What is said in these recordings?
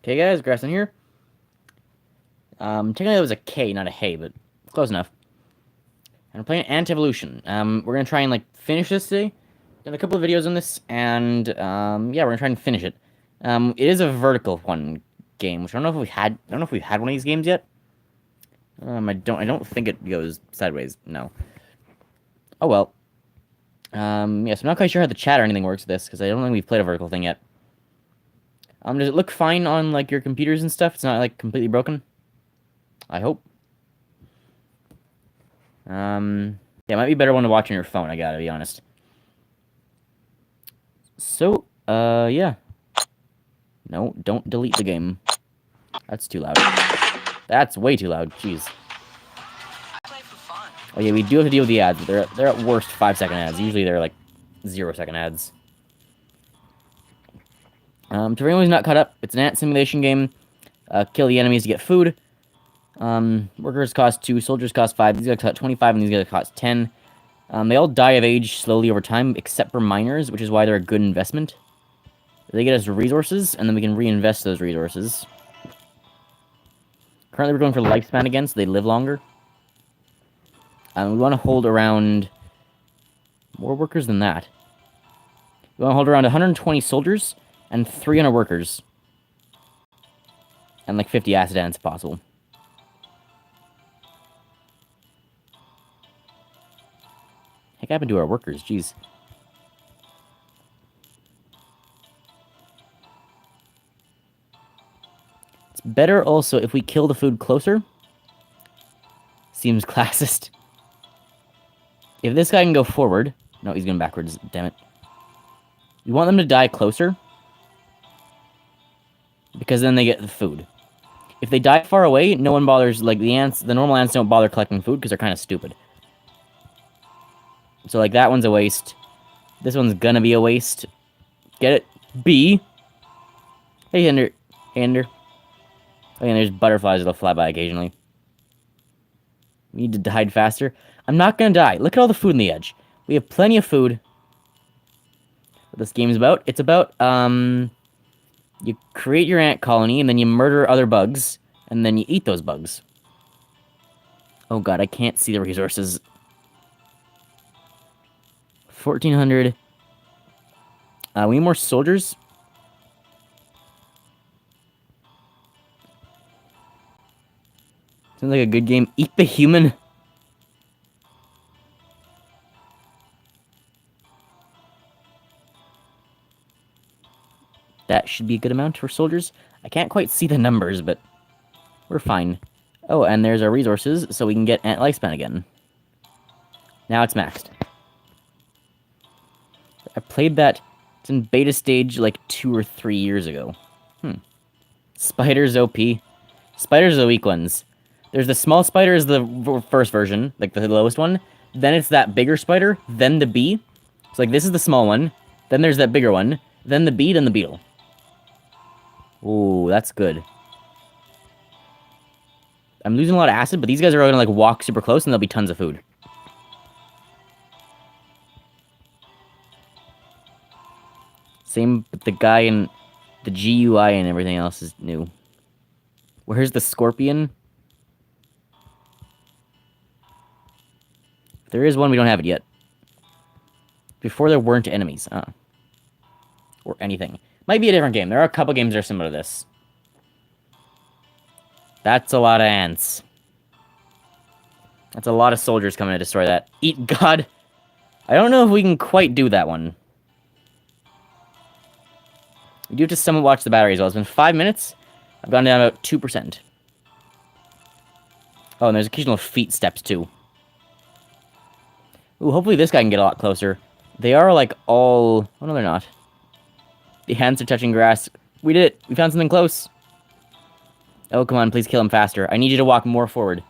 Okay, guys, Grasson here. Technically that was a K, not a hey, but close enough. And we're playing Anti-Evolution. We're gonna try and like finish this today. Done a couple of videos on this, and yeah, we're gonna try and finish it. It is a vertical one game, which I don't know if we had. I don't know if we've had one of these games yet. I don't think it goes sideways. No. Oh well. Yeah, so I'm not quite sure how the chat or anything works with this because I don't think we've played a vertical thing yet. Does it look fine on like your computers and stuff? It's not like completely broken. I hope. Yeah, it might be better one to watch on your phone, I gotta be honest. So, yeah. No, don't delete the game. That's too loud. That's way too loud, jeez. Oh yeah, we do have to deal with the ads, but they're at worst 5-second ads. Usually they're like 0-second ads. To everyone who's not caught up, it's an ant simulation game. Kill the enemies to get food. Workers cost 2, soldiers cost 5, these guys cost 25, and these guys cost 10. They all die of age slowly over time, except for miners, which is why they're a good investment. They get us resources, and then we can reinvest those resources. Currently, we're going for lifespan again, so they live longer. We want to hold around more workers than that. We want to hold around 120 soldiers and 300 workers. And like 50 acid ants if possible. Heck happened to our workers, jeez. It's better also if we kill the food closer. Seems classist. If this guy can go forward... No, he's going backwards, damn it. We want them to die closer. Because then they get the food. If they die far away, no one bothers... Like, the normal ants don't bother collecting food because they're kind of stupid. So, like, that one's a waste. This one's gonna be a waste. Get it? B. Hey, Ender. Hey, Ender. Oh, yeah, there's butterflies that'll fly by occasionally. We need to hide faster. I'm not gonna die. Look at all the food in the edge. We have plenty of food. What this game's about? It's about, you create your ant colony, and then you murder other bugs, and then you eat those bugs. Oh god, I can't see the resources. 1,400. We need more soldiers. Sounds like a good game. Eat the human. That should be a good amount for soldiers. I can't quite see the numbers, but we're fine. Oh, and there's our resources, so we can get ant lifespan again. Now it's maxed. I played that. It's in beta stage like 2 or 3 years ago. Spiders OP. Spiders are the weak ones. There's the small spider is the first version, like the lowest one. Then it's that bigger spider, then the bee. So like this is the small one. Then there's that bigger one. Then the bee, then the beetle. Ooh, that's good. I'm losing a lot of acid, but these guys are gonna like walk super close and there'll be tons of food. Same with the guy in the GUI and everything else is new. Where's the scorpion? If there is one, we don't have it yet. Before there weren't enemies, or anything. Might be a different game. There are a couple games that are similar to this. That's a lot of ants. That's a lot of soldiers coming to destroy that. Eat God! I don't know if we can quite do that one. We do have to somewhat watch the battery as well. It's been 5 minutes. I've gone down about 2%. Oh, and there's occasional feet steps, too. Ooh, hopefully this guy can get a lot closer. They are, like, all... Oh, no, they're not. The hands are touching grass. We did it! We found something close! Oh, come on, please kill him faster. I need you to walk more forward.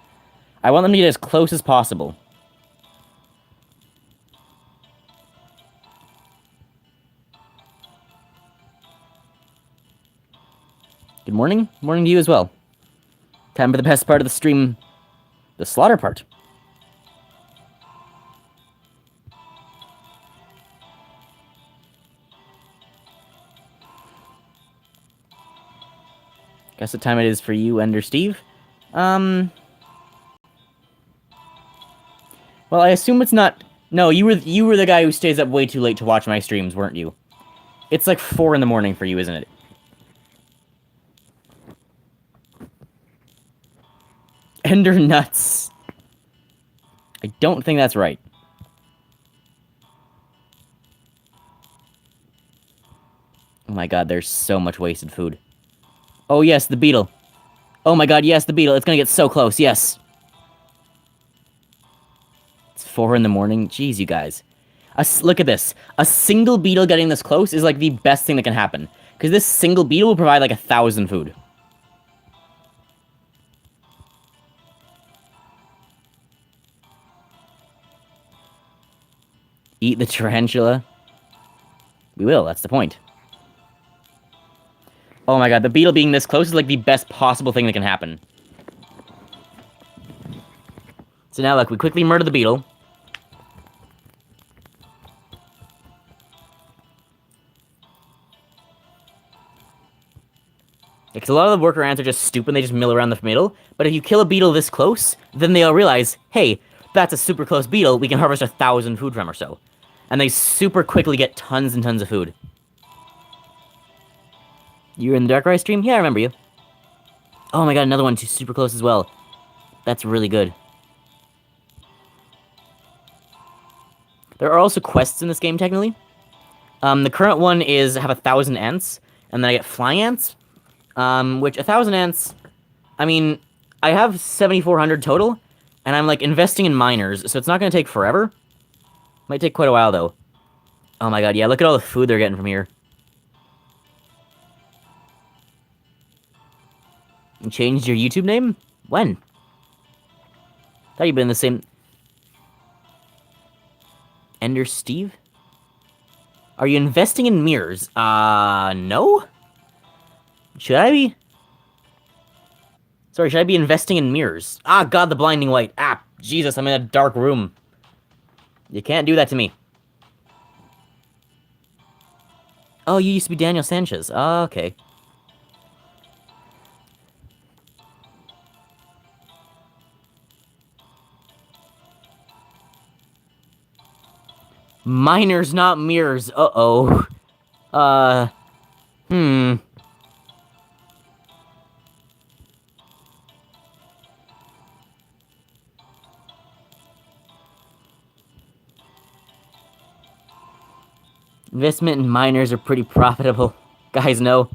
I want them to get as close as possible. Good morning. Morning to you as well. Time for the best part of the stream. The slaughter part. Guess what time it is for you, Ender Steve. Well, I assume it's not... No, you were the guy who stays up way too late to watch my streams, weren't you? It's like 4 in the morning for you, isn't it? Ender nuts. I don't think that's right. Oh my god, there's so much wasted food. Oh yes, the beetle. Oh my god, yes, the beetle. It's gonna get so close, yes. It's 4 in the morning. Jeez, you guys. Look at this. A single beetle getting this close is like the best thing that can happen. Because this single beetle will provide like 1,000 food. Eat the tarantula. We will, that's the point. Oh my god, the beetle being this close is like the best possible thing that can happen. So now, look, we quickly murder the beetle. Because a lot of the worker ants are just stupid, they just mill around the middle. But if you kill a beetle this close, then they'll realize, hey, that's a super close beetle, we can harvest 1,000 food from or so. And they super quickly get tons and tons of food. You were in the Darkrai stream? Yeah, I remember you. Oh my god, another one too super close as well. That's really good. There are also quests in this game, technically. The current one is have 1,000 ants, and then I get flying ants. Which 1,000 ants, I mean, I have 7,400 total, and I'm like investing in miners, so it's not gonna take forever. Might take quite a while though. Oh my god, yeah, look at all the food they're getting from here. You changed your YouTube name? When? Thought you'd been the same. Ender Steve? Are you investing in mirrors? No? Should I be? Sorry, should I be investing in mirrors? Ah, god, the blinding light. Ah, Jesus, I'm in a dark room. You can't do that to me. Oh, you used to be Daniel Sanchez. Oh, okay. Miners, not mirrors. Uh-oh. Investment in miners are pretty profitable. Guys, no.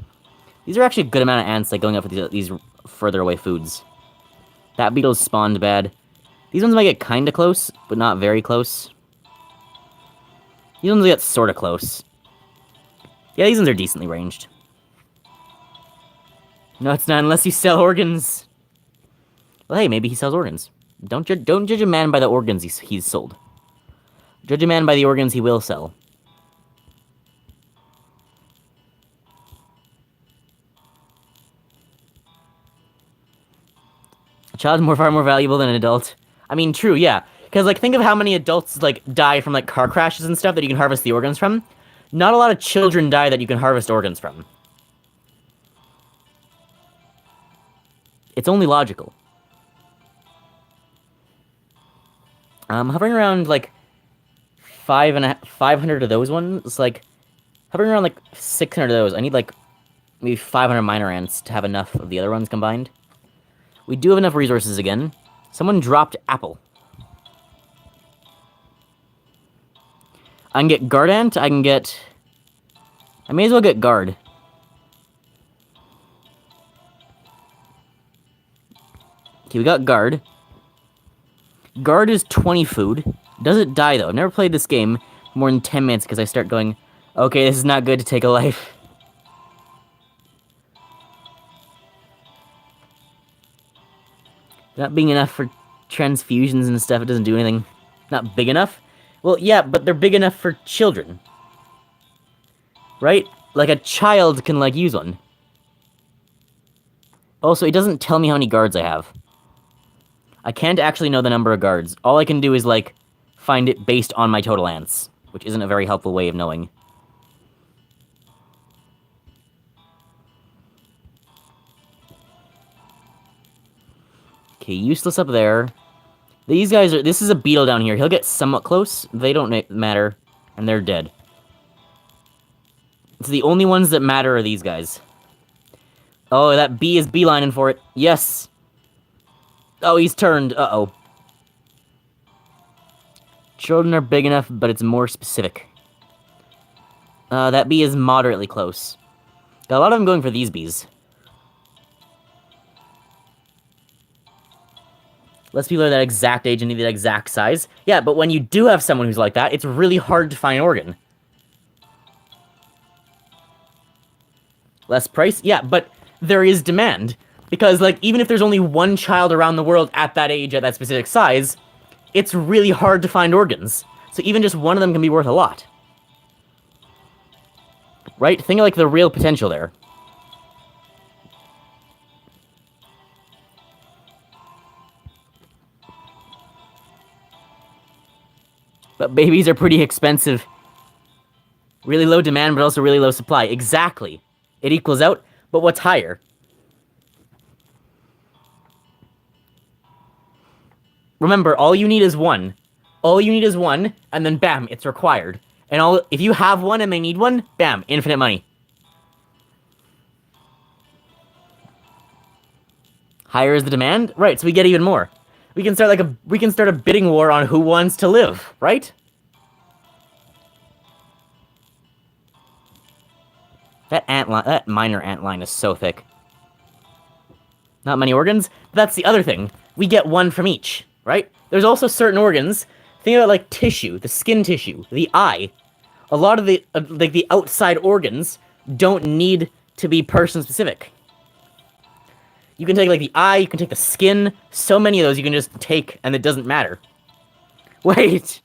These are actually a good amount of ants, like, going up with these further away foods. That beetle's spawned bad. These ones might get kinda close, but not very close. These ones get sorta close. Yeah, these ones are decently ranged. No, it's not, unless you sell organs. Well, hey, maybe he sells organs. Don't judge a man by the organs he's sold. Judge a man by the organs he will sell. A child's far more valuable than an adult. I mean, true, yeah. Because, like, think of how many adults, like, die from, like, car crashes and stuff that you can harvest the organs from. Not a lot of children die that you can harvest organs from. It's only logical. I'm hovering around, like, 500 of those ones. It's like, hovering around, like, 600 of those. I need, like, maybe 500 miner ants to have enough of the other ones combined. We do have enough resources again. Someone dropped apple. I can get guard ant, I may as well get guard. Okay, we got guard. Guard is 20 food. Doesn't die, though. I've never played this game more than 10 minutes because I start going, okay, this is not good to take a life. Not being enough for transfusions and stuff, it doesn't do anything. Not big enough? Well, yeah, but they're big enough for children. Right? Like, a child can, like, use one. Also, it doesn't tell me how many guards I have. I can't actually know the number of guards. All I can do is, like, find it based on my total ants, which isn't a very helpful way of knowing. Okay, useless up there. These guys are... This is a beetle down here. He'll get somewhat close. They don't matter. And they're dead. So the only ones that matter are these guys. Oh, that bee is beelining for it. Yes! Oh, he's turned. Uh-oh. Children are big enough, but it's more specific. That bee is moderately close. Got a lot of them going for these bees. Less people are that exact age and need that exact size. Yeah, but when you do have someone who's like that, it's really hard to find an organ. Less price? Yeah, but there is demand. Because, like, even if there's only one child around the world at that age, at that specific size, it's really hard to find organs. So even just one of them can be worth a lot. Right? Think of, like, the real potential there. But babies are pretty expensive. Really low demand, but also really low supply. Exactly. It equals out, but what's higher? Remember, all you need is one. All you need is one, and then bam, it's required. And if you have one and they need one, bam, infinite money. Higher is the demand? Right, so we get even more. We can start a bidding war on who wants to live, right? That minor ant line is so thick. Not many organs? That's the other thing. We get one from each, right? There's also certain organs. Think about, like, tissue, the skin tissue, the eye. A lot of the, like, the outside organs don't need to be person-specific. You can take, like, the eye, you can take the skin. So many of those you can just take, and it doesn't matter. Wait!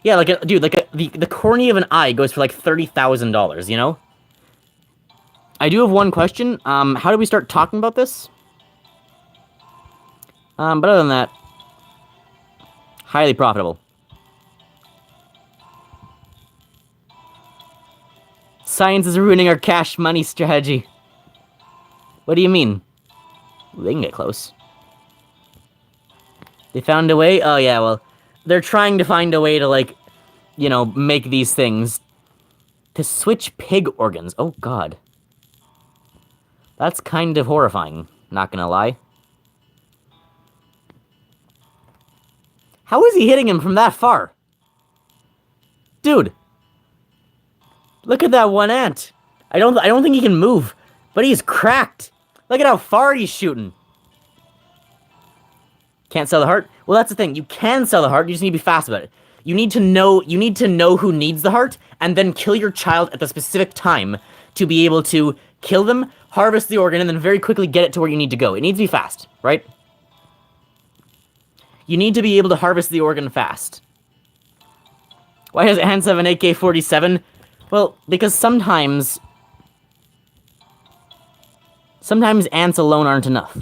Yeah, like, the cornea of an eye goes for, like, $30,000, you know? I do have one question. How do we start talking about this? But other than that, highly profitable. Science is ruining our cash money strategy. What do you mean? Ooh, they can get close. They found a way? Oh, yeah, well, they're trying to find a way to, like, you know, make these things. To switch pig organs. Oh, God. That's kind of horrifying, not gonna lie. How is he hitting him from that far? Dude. Look at that one ant. I don't think he can move, but he's cracked. Look at how far he's shooting. Can't sell the heart? Well, that's the thing. You can sell the heart, you just need to be fast about it. You need to know who needs the heart, and then kill your child at the specific time to be able to kill them, harvest the organ, and then very quickly get it to where you need to go. It needs to be fast, right? You need to be able to harvest the organ fast. Why does ants have an AK-47? Well, because sometimes ants alone aren't enough.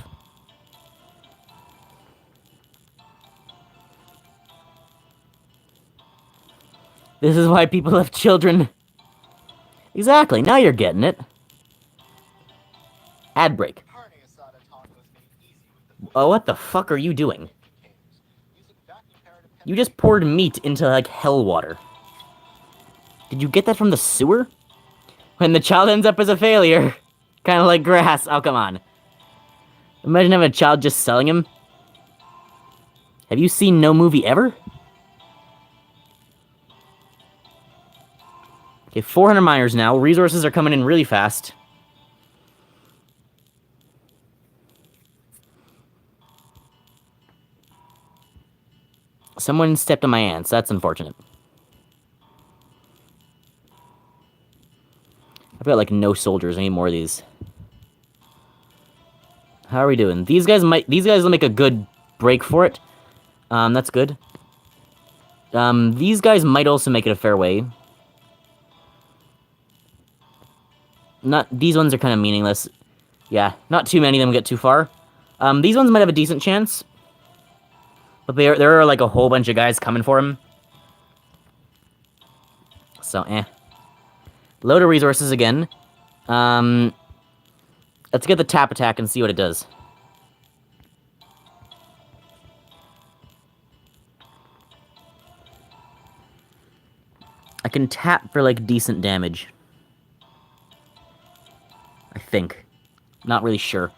This is why people have children. Exactly, now you're getting it. Ad break. Oh, what the fuck are you doing? You just poured meat into, like, hell water. Did you get that from the sewer? When the child ends up as a failure. Kind of like grass. Oh, come on. Imagine having a child just selling him. Have you seen No Movie Ever? Okay, 400 miners now. Resources are coming in really fast. Someone stepped on my ants. That's unfortunate. I've got, like, no soldiers. I need more of these. How are we doing? These guys will make a good break for it. That's good. These guys might also make it a fair way. These ones are kind of meaningless. Yeah, not too many of them get too far. These ones might have a decent chance. But there are, like, a whole bunch of guys coming for him. So, Load of resources again. Let's get the tap attack and see what it does. I can tap for, like, decent damage. I think. Not really sure.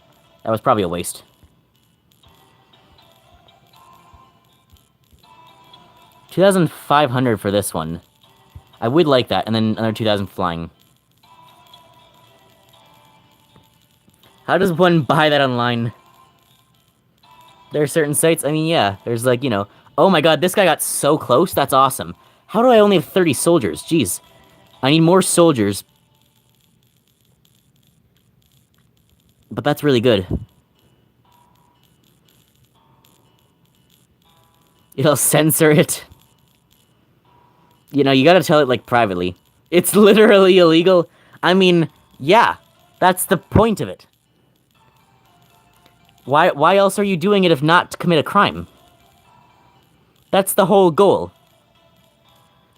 That was probably a waste. $2,500 for this one. I would like that, and then another 2,000 flying. How does one buy that online? There are certain sites, I mean, yeah, there's like, you know, oh my god, this guy got so close, that's awesome. How do I only have 30 soldiers? Jeez. I need more soldiers. But that's really good. It'll censor it. You know, you gotta tell it, like, privately. It's literally illegal. I mean, yeah, that's the point of it. Why else are you doing it if not to commit a crime? That's the whole goal.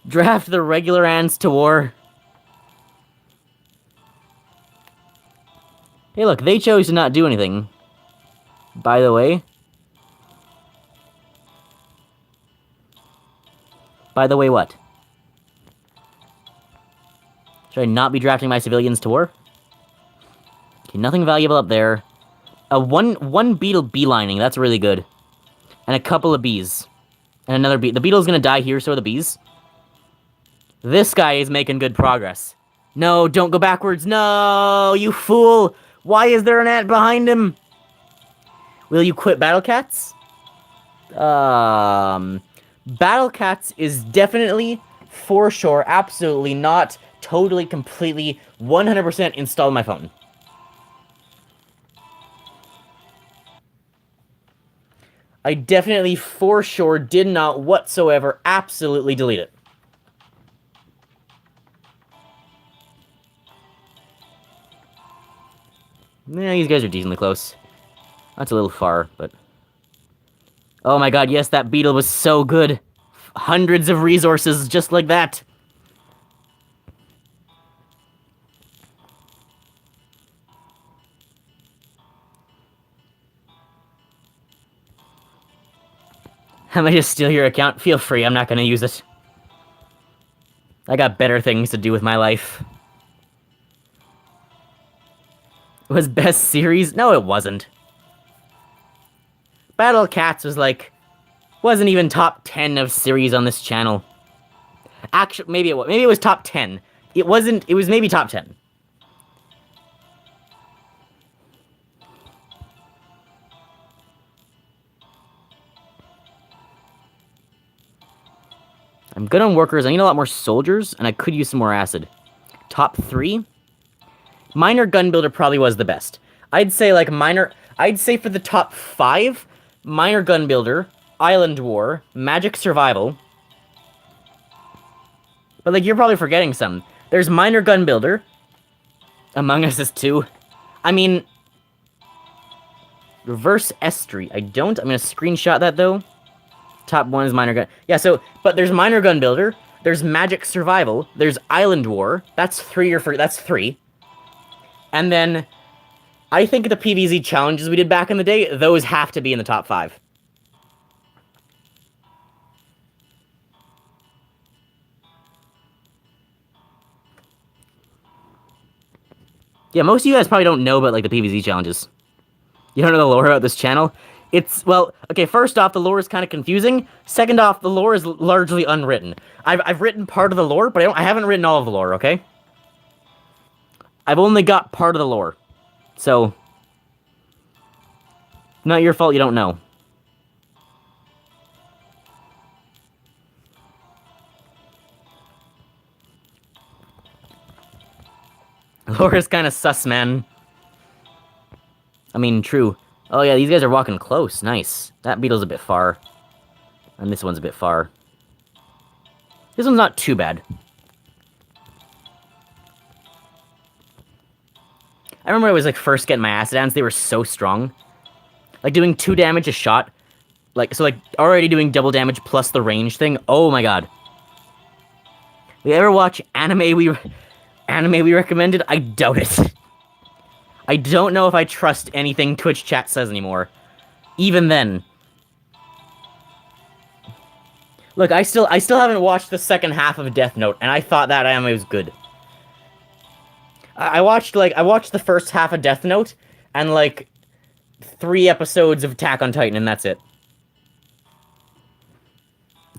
Draft the regular ants to war. Hey look, they chose to not do anything. By the way. By the way what? Should I not be drafting my civilians to war? Okay, nothing valuable up there. One beetle beelining, that's really good. And a couple of bees. And another bee. The beetle's gonna die here, so are the bees. This guy is making good progress. No, don't go backwards. No, you fool! Why is there an ant behind him? Will you quit Battle Cats? Battle Cats is definitely, for sure, absolutely not, totally, completely, 100% installed on my phone. I definitely, for sure, did not whatsoever absolutely delete it. Yeah, these guys are decently close. That's a little far, but... Oh my god, yes, that beetle was so good. Hundreds of resources just like that. I might just steal your account. Feel free, I'm not gonna use it. I got better things to do with my life. It was best series? No, it wasn't. Battle Cats was like... wasn't even top 10 of series on this channel. Actually, maybe it was top 10. It wasn't... it was maybe top 10. I'm good on workers. I need a lot more soldiers, and I could use some more acid. Top 3? Minor Gun Builder probably was the best. I'd say, like, I'd say for the top 5, Minor Gun Builder, Island War, Magic Survival. But, like, you're probably forgetting some. There's Minor Gun Builder. Among Us is 2. I mean... Reverse Estry. I'm gonna screenshot that, though. Top 1 is Minor Gun... Yeah, so... But there's Minor Gun Builder. There's Magic Survival. There's Island War. That's 3 or 4... That's 3. And then... I think the PvZ challenges we did back in the day, those have to be in the top 5. Yeah, most of you guys probably don't know about, like, the PvZ challenges. You don't know the lore about this channel? It's, well, okay, first off, the lore is kind of confusing. Second off, the lore is largely unwritten. I've written part of the lore, but I haven't written all of the lore, okay? I've only got part of the lore. So, not your fault you don't know. Lore is kind of sus, man. I mean, true. Oh yeah, these guys are walking close. Nice. That beetle's a bit far. And this one's a bit far. This one's not too bad. I remember when I was, like, first getting my acid ants, they were so strong. Like, doing 2 damage a shot. Like, so, like, already doing double damage plus the range thing. Oh my god. We ever watch anime we recommended? I doubt it. I don't know if I trust anything Twitch chat says anymore. Even then. Look, I still haven't watched the second half of Death Note, and I thought that anime was good. I watched the first half of Death Note, and like 3 episodes of Attack on Titan, and that's it.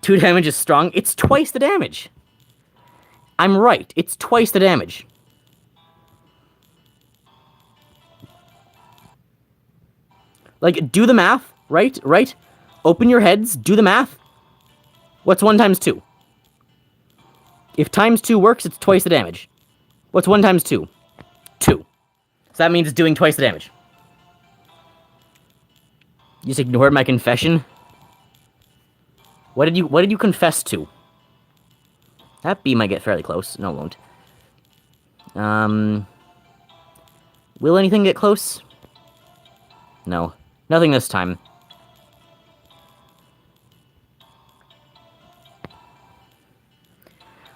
2 damage is strong. It's twice the damage. I'm right. It's twice the damage. Like, do the math, right? Right? Open your heads, do the math. What's 1 times 2? If times 2 works, it's twice the damage. What's 1 times 2? 2. So that means it's doing twice the damage. You just ignored my confession? What did you confess to? That bee might get fairly close. No, it won't. Will anything get close? No. Nothing this time.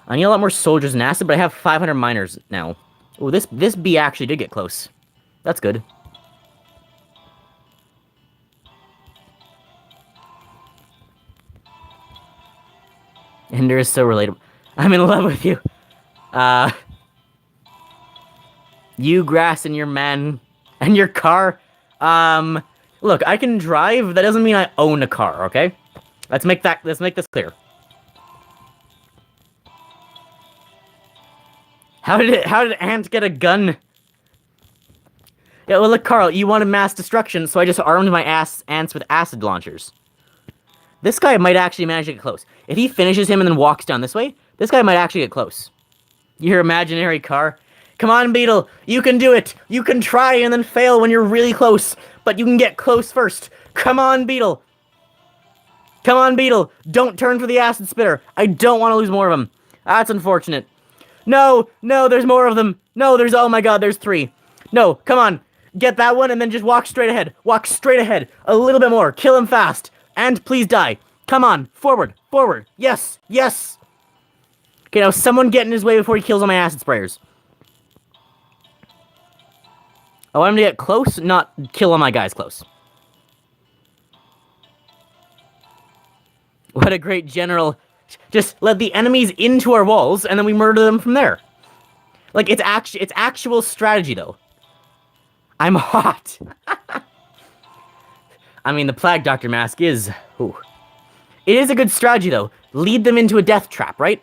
I need a lot more soldiers in acid, but I have 500 miners now. Oh, this bee actually did get close. That's good. Ender is so relatable. I'm in love with you. You, grass, and your man, and your car. Look, I can drive. That doesn't mean I own a car, okay? Let's make this clear. How did Ant get a gun? Yeah, well, look, Carl, you wanted mass destruction, so I just armed my ants with acid launchers. This guy might actually manage to get close. If he finishes him and then walks down this way, this guy might actually get close. Your imaginary car. Come on, Beetle. You can do it. You can try and then fail when you're really close. But you can get close first. Come on, Beetle. Come on, Beetle. Don't turn for the acid spitter. I don't want to lose more of them. That's unfortunate. No, there's more of them. No, oh my god, there's 3. No, come on. Get that one and then just walk straight ahead. Walk straight ahead. A little bit more. Kill him fast. And please die. Come on. Forward. Yes. Okay, now someone get in his way before he kills all my acid sprayers. I want him to get close, not kill all my guys close. What a great general. Just let the enemies into our walls, and then we murder them from there. Like, it's actual strategy, though. I'm hot. I mean, the Plague Doctor mask is... Ooh. It is a good strategy, though. Lead them into a death trap, right?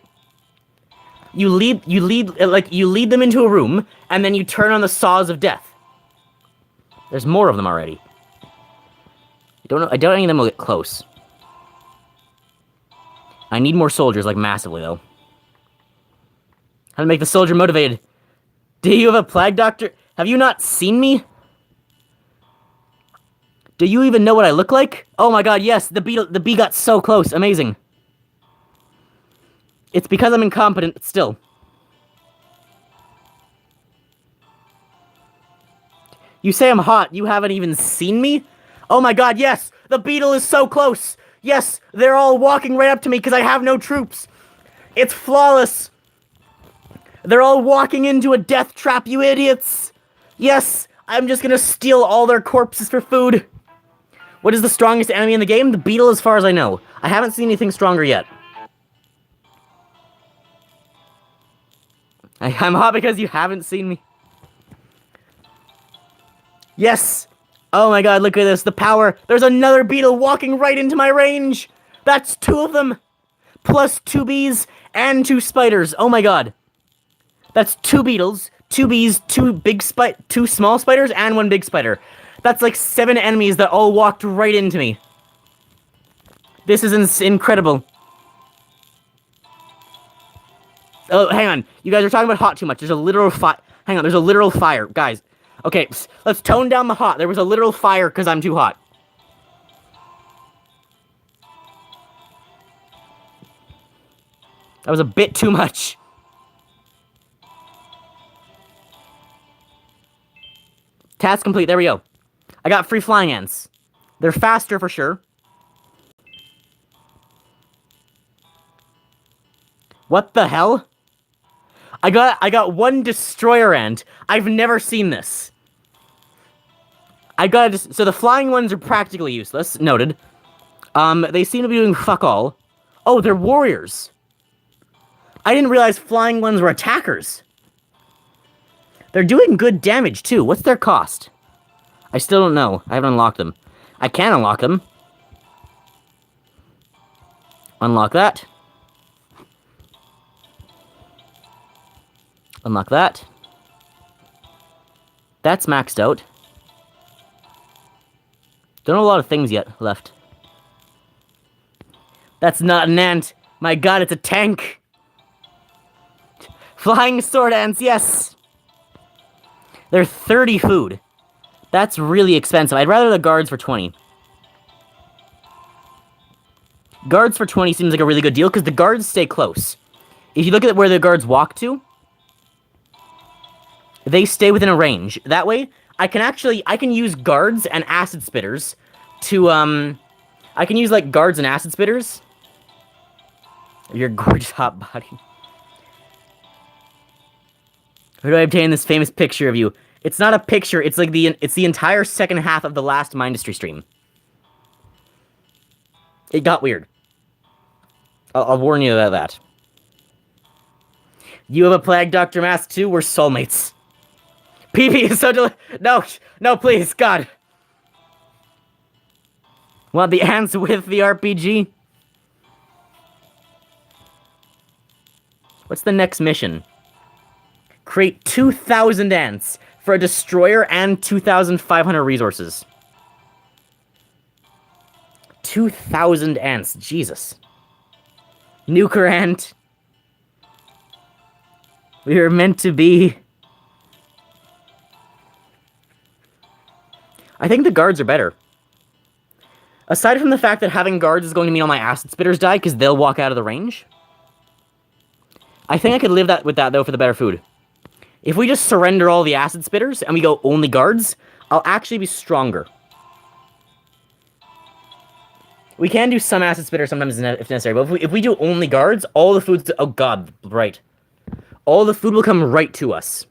You lead them into a room, and then you turn on the saws of death. There's more of them already. I doubt any of them will get close. I need more soldiers, like, massively, though. How to make the soldier motivated. Do you have a Plague Doctor? Have you not seen me? Do you even know what I look like? Oh my god, yes, the bee got so close. Amazing. It's because I'm incompetent, but still. You say I'm hot, you haven't even seen me? Oh my god, yes! The beetle is so close! Yes, they're all walking right up to me because I have no troops! It's flawless! They're all walking into a death trap, you idiots! Yes, I'm just gonna steal all their corpses for food! What is the strongest enemy in the game? The beetle, as far as I know. I haven't seen anything stronger yet. I'm hot because you haven't seen me. Yes! Oh my god, look at this, the power! There's another beetle walking right into my range! That's 2 of them! Plus 2 bees and 2 spiders, oh my god. That's 2 beetles, 2 bees, 2 small spiders, and 1 big spider. That's like 7 enemies that all walked right into me. This is incredible. Oh, hang on. You guys are talking about hot too much. There's a literal fire. Hang on, there's a literal fire. Guys, okay, let's tone down the hot. There was a literal fire because I'm too hot. That was a bit too much. Task complete. There we go. I got free flying ants. They're faster for sure. What the hell? I got 1 destroyer ant. I've never seen this. So the flying ones are practically useless. Noted. They seem to be doing fuck all. Oh, they're warriors. I didn't realize flying ones were attackers. They're doing good damage, too. What's their cost? I still don't know. I haven't unlocked them. I can unlock them. Unlock that. Unlock that. That's maxed out. Don't know a lot of things yet left. That's not an ant. My god, it's a tank. Flying sword ants, yes. They're 30 food. That's really expensive. I'd rather the guards for 20. Guards for 20 seems like a really good deal because the guards stay close. If you look at where the guards walk to, they stay within a range. That way, I can use guards and acid spitters to, I can use, like, guards and acid spitters. Your gorgeous hot body. Where do I obtain this famous picture of you? It's not a picture, it's like it's the entire second half of the last Mindustry stream. It got weird. I'll warn you about that. You have a Plague Doctor mask too? We're soulmates. PP is so no, please, God. Want the ants with the RPG? What's the next mission? Create 2,000 ants for a destroyer and 2,500 resources. 2,000 ants, Jesus. Nuker ant. We were meant to be. I think the guards are better. Aside from the fact that having guards is going to mean all my acid spitters die because they'll walk out of the range. I think I could live with that though for the better food. If we just surrender all the acid spitters and we go only guards, I'll actually be stronger. We can do some acid spitter sometimes if necessary, but if we do only guards, all the food's... Oh god, right. All the food will come right to us.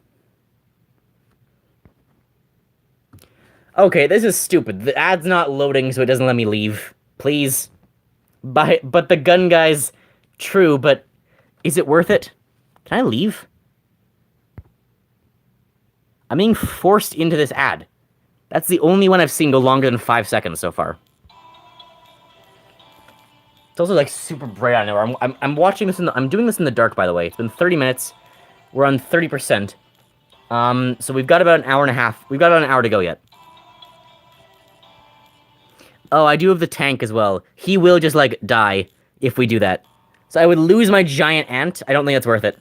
Okay, this is stupid. The ad's not loading, so it doesn't let me leave. Please. But the gun guy's true, but is it worth it? Can I leave? I'm being forced into this ad. That's the only one I've seen go longer than 5 seconds so far. It's also like super bright out of nowhere. I'm watching this I'm doing this in the dark, by the way. It's been 30 minutes. We're on 30%. So we've got about an hour and a half. We've got about an hour to go yet. Oh, I do have the tank as well. He will just, like, die if we do that. So I would lose my giant ant. I don't think it's worth it.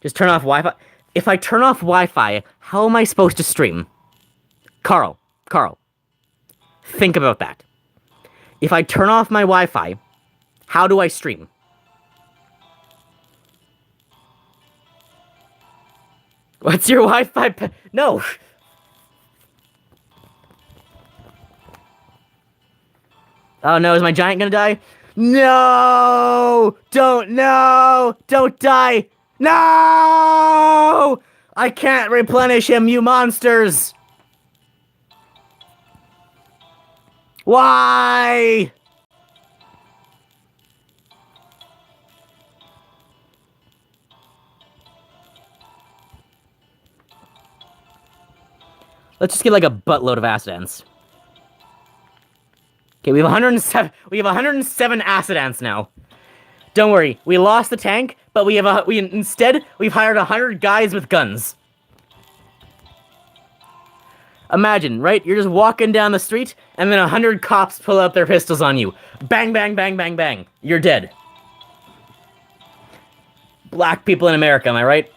Just turn off Wi-Fi. If I turn off Wi-Fi, how am I supposed to stream? Carl. Think about that. If I turn off my Wi-Fi, how do I stream? What's your Wi-Fi? No. Oh no, is my giant gonna die? No! Don't die! No! I can't replenish him, you monsters! Why? Let's just get like a buttload of acid ants. Okay, we have 107. We have 107 acid ants now. Don't worry, we lost the tank, but instead we've hired 100 guys with guns. Imagine, right? You're just walking down the street, and then 100 cops pull out their pistols on you. Bang, bang, bang, bang, bang. You're dead. Black people in America, am I right?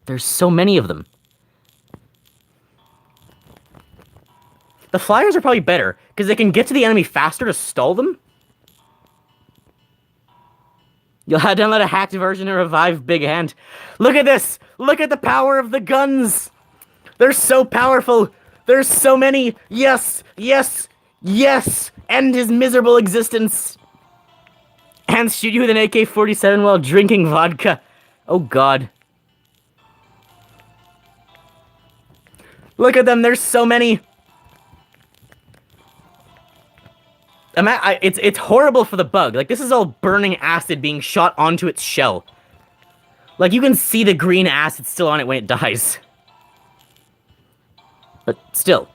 There's so many of them. The flyers are probably better, because they can get to the enemy faster to stall them. You'll have to download a hacked version to revive Big Hand. Look at this! Look at the power of the guns! They're so powerful! There's so many! Yes! Yes! Yes! End his miserable existence! And shoot you with an AK-47 while drinking vodka. Oh god. Look at them, there's so many! It's horrible for the bug. Like, this is all burning acid being shot onto its shell. Like, you can see the green acid still on it when it dies. But still.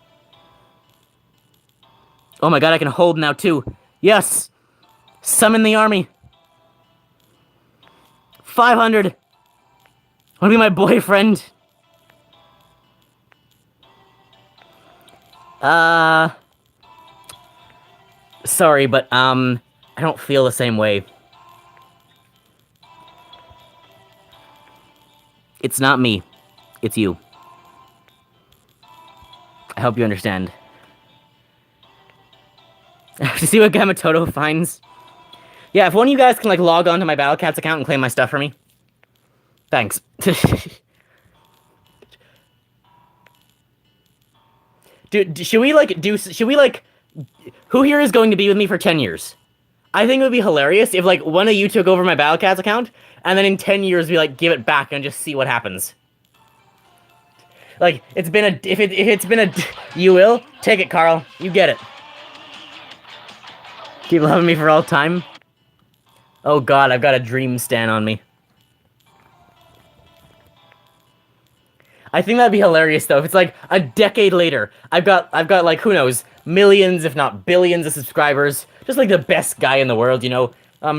Oh my god, I can hold now too. Yes! Summon the army. 500. Wanna be my boyfriend? Sorry, but, I don't feel the same way. It's not me. It's you. I hope you understand. I have to see what Gamatoto finds. Yeah, if one of you guys can, like, log on to my BattleCats account and claim my stuff for me. Thanks. Dude, should we, like, who here is going to be with me for 10 years? I think it would be hilarious if, like, one of you took over my BattleCats account, and then in 10 years we, like, give it back and just see what happens. Like, if it's been a, you will? Take it, Carl. You get it. Keep loving me for all time. Oh god, I've got a dream stan on me. I think that'd be hilarious though, if it's like a decade later, I've got like, who knows, millions, if not billions of subscribers, just like the best guy in the world, you know?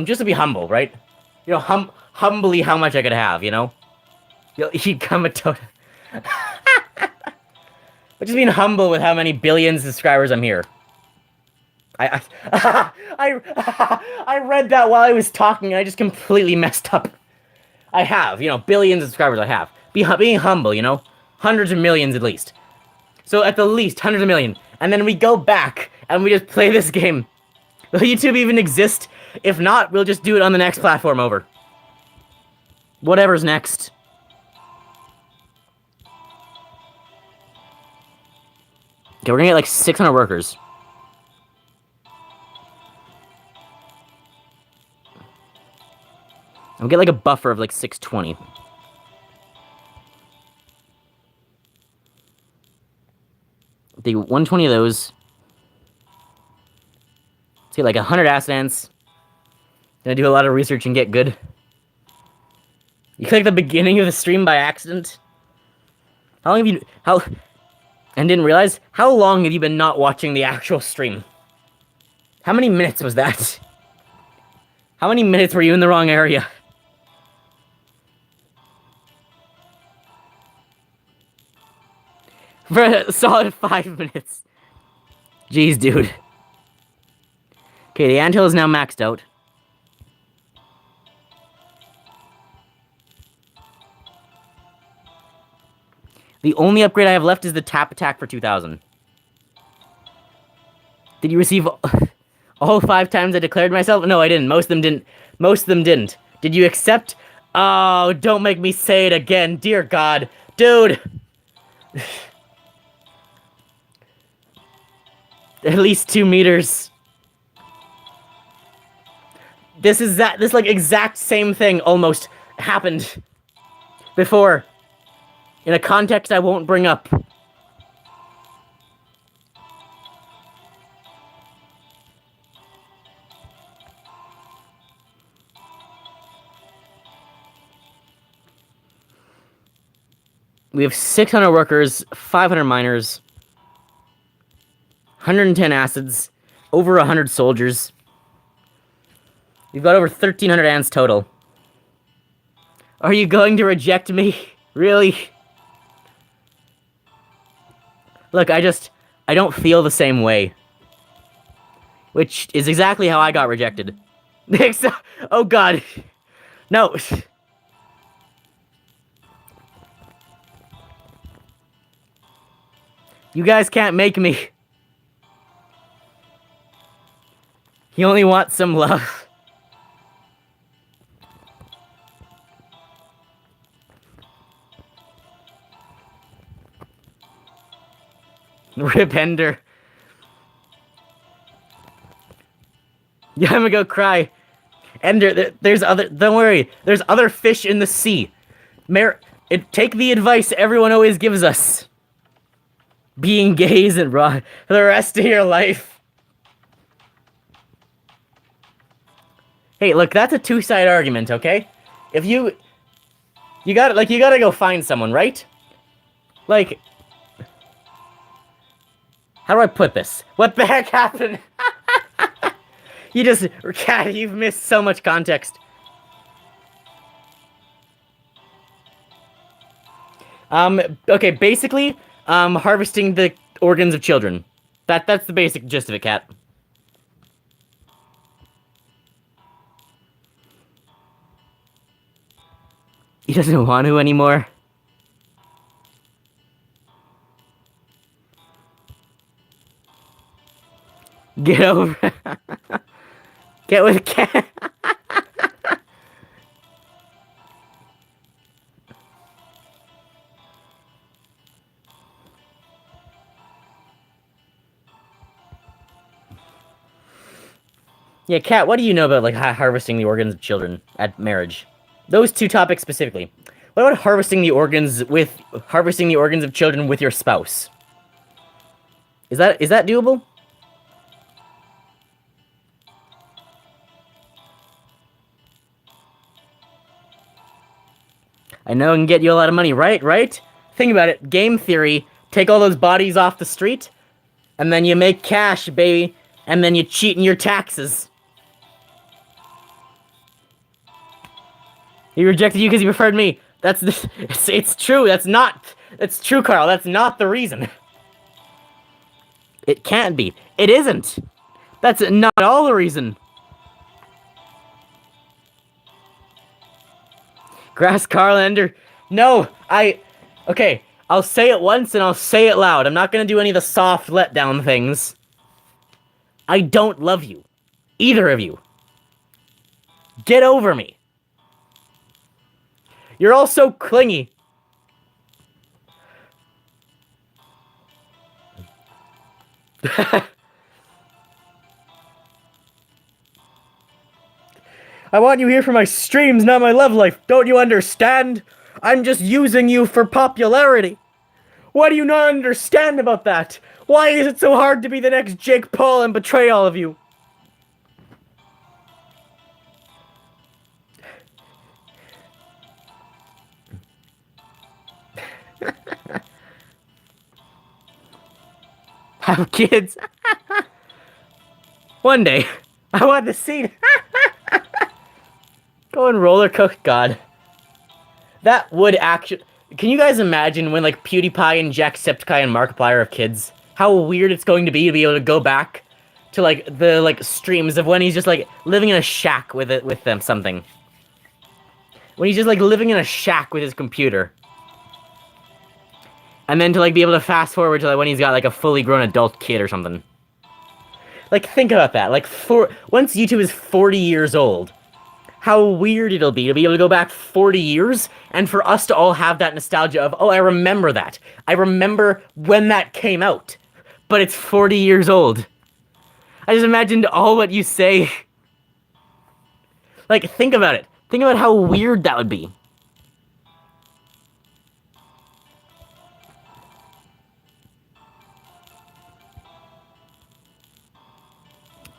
Just to be humble, right? You know, humbly how much I could have, you know? You'll become a total... But just being humble with how many billions of subscribers I'm here. I read that while I was talking and I just completely messed up. I have, you know, billions of subscribers I have. Being humble, you know? Hundreds of millions at least. So at the least, hundreds of million. And then we go back and we just play this game. Will YouTube even exist? If not, we'll just do it on the next platform over. Whatever's next. Okay, we're gonna get like 600 workers. I'll get like a buffer of like 620. Take 120 of those. Let's get like 100 acid ants. Gonna do a lot of research and get good. You clicked the beginning of the stream by accident? How long have you... And didn't realize? How long have you been not watching the actual stream? How many minutes was that? How many minutes were you in the wrong area? For a solid 5 minutes. Jeez, dude. Okay, the anthill is now maxed out. The only upgrade I have left is the tap attack for 2000. Did you receive all 5 times I declared myself? No, I didn't. Most of them didn't. Most of them didn't. Did you accept? Oh, don't make me say it again. Dear God. Dude. At least 2 meters. This like exact same thing almost happened before. In a context I won't bring up. We have 600 workers, 500 miners, 110 acids, over 100 soldiers. We've got over 1,300 ants total. Are you going to reject me? Really? Look, I don't feel the same way. Which is exactly how I got rejected. Oh god. No. You guys can't make me. You only want some love. Rip Ender. Yeah, I'm gonna go cry. Ender, there's other... Don't worry. There's other fish in the sea. Take the advice everyone always gives us. Being gay isn't wrong for the rest of your life. Hey, look, that's a two-sided argument, okay? If you gotta go find someone, right? Like, how do I put this? What the heck happened? Cat, you've missed so much context. Okay, basically, harvesting the organs of children. That's the basic gist of it, Cat. He doesn't want to anymore. Get over it. Get with Cat. Yeah, Cat, what do you know about, like, harvesting the organs of children at marriage? Those two topics specifically. What about harvesting the organs of children with your spouse? Is that doable? I know it can get you a lot of money, right? Right? Think about it. Game theory. Take all those bodies off the street, and then you make cash, baby, and then you cheat in your taxes. He rejected you because he preferred me. It's true. It's true, Carl. That's not the reason. It can't be. It isn't. That's not at all the reason. Grass Carlander. No, okay, I'll say it once and I'll say it loud. I'm not gonna do any of the soft letdown things. I don't love you. Either of you. Get over me. You're all so clingy. I want you here for my streams, not my love life. Don't you understand? I'm just using you for popularity. What do you not understand about that? Why is it so hard to be the next Jake Paul and betray all of you? Have kids. One day. I want to see. Go and roller coaster. God. That would actually... Can you guys imagine when, like, PewDiePie and Jacksepticeye and Markiplier have kids? How weird it's going to be able to go back to, like, the, like, streams of when he's just, like, living in a shack with them, something. When he's just, like, living in a shack with his computer. And then to, like, be able to fast forward to, like, when he's got, like, a fully grown adult kid or something. Like, think about that. Like, once YouTube is 40 years old, how weird it'll be to be able to go back 40 years and for us to all have that nostalgia of, oh, I remember that. I remember when that came out. But it's 40 years old. I just imagined all what you say. Like, think about it. Think about how weird that would be.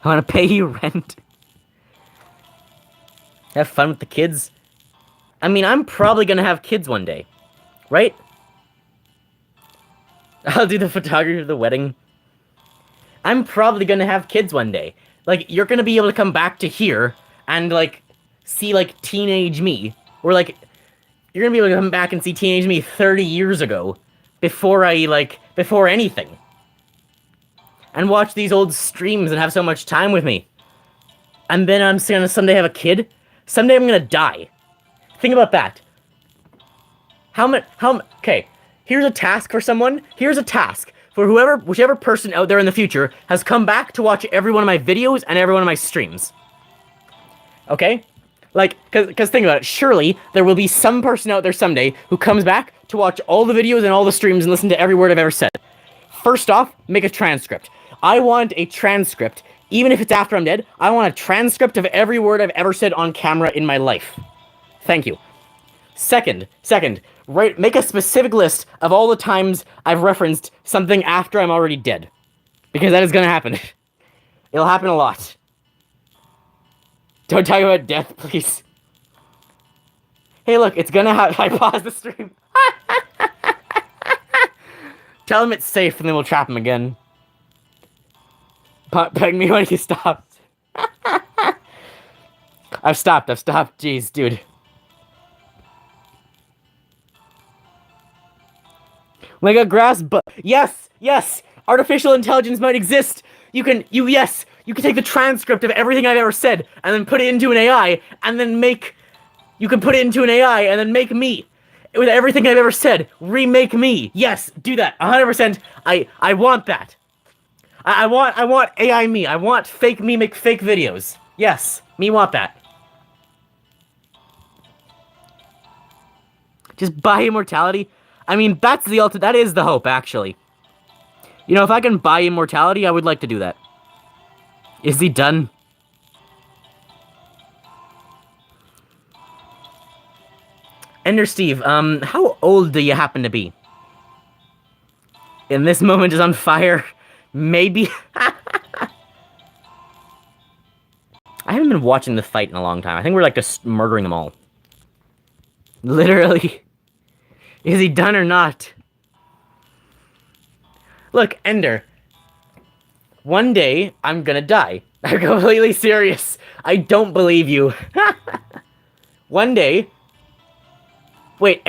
I want to pay you rent. Have fun with the kids. I mean, I'm probably gonna have kids one day. Right? I'll do the photography of the wedding. I'm probably gonna have kids one day. Like, you're gonna be able to come back to here and, like, see, like, teenage me. Or, like, you're gonna be able to come back and see teenage me 30 years ago. Before anything. And watch these old streams and have so much time with me. And then I'm gonna someday have a kid. Someday I'm gonna die. Think about that. Okay, here's a task for someone. Here's a task for whichever person out there in the future has come back to watch every one of my videos and every one of my streams. Okay? Like, cause think about it. Surely, there will be some person out there someday who comes back to watch all the videos and all the streams and listen to every word I've ever said. First off, make a transcript. I want a transcript. Even if it's after I'm dead, I want a transcript of every word I've ever said on camera in my life. Thank you. Second, make a specific list of all the times I've referenced something after I'm already dead. Because that is gonna happen. It'll happen a lot. Don't talk about death, please. Hey, look, it's gonna have. I paused the stream. Tell him it's safe, and then we'll trap him again. Peg me when he stopped. I've stopped. Jeez, dude. Like a grass, but yes. Artificial intelligence might exist. You can take the transcript of everything I've ever said and then put it into an AI and then make. You can put it into an AI and then make me with everything I've ever said. Remake me. Yes, do that. 100%. I want that. I want AI me. I want fake me make fake videos. Yes, me want that. Just buy immortality. I mean, that's the ultimate. That is the hope, actually. You know, if I can buy immortality, I would like to do that. Is he done? Ender Steve, how old do you happen to be? In this moment is on fire. Maybe. I haven't been watching the fight in a long time. I think we're like just murdering them all. Literally. Is he done or not? Look, Ender. One day, I'm gonna die. I'm completely serious. I don't believe you. One day. Wait.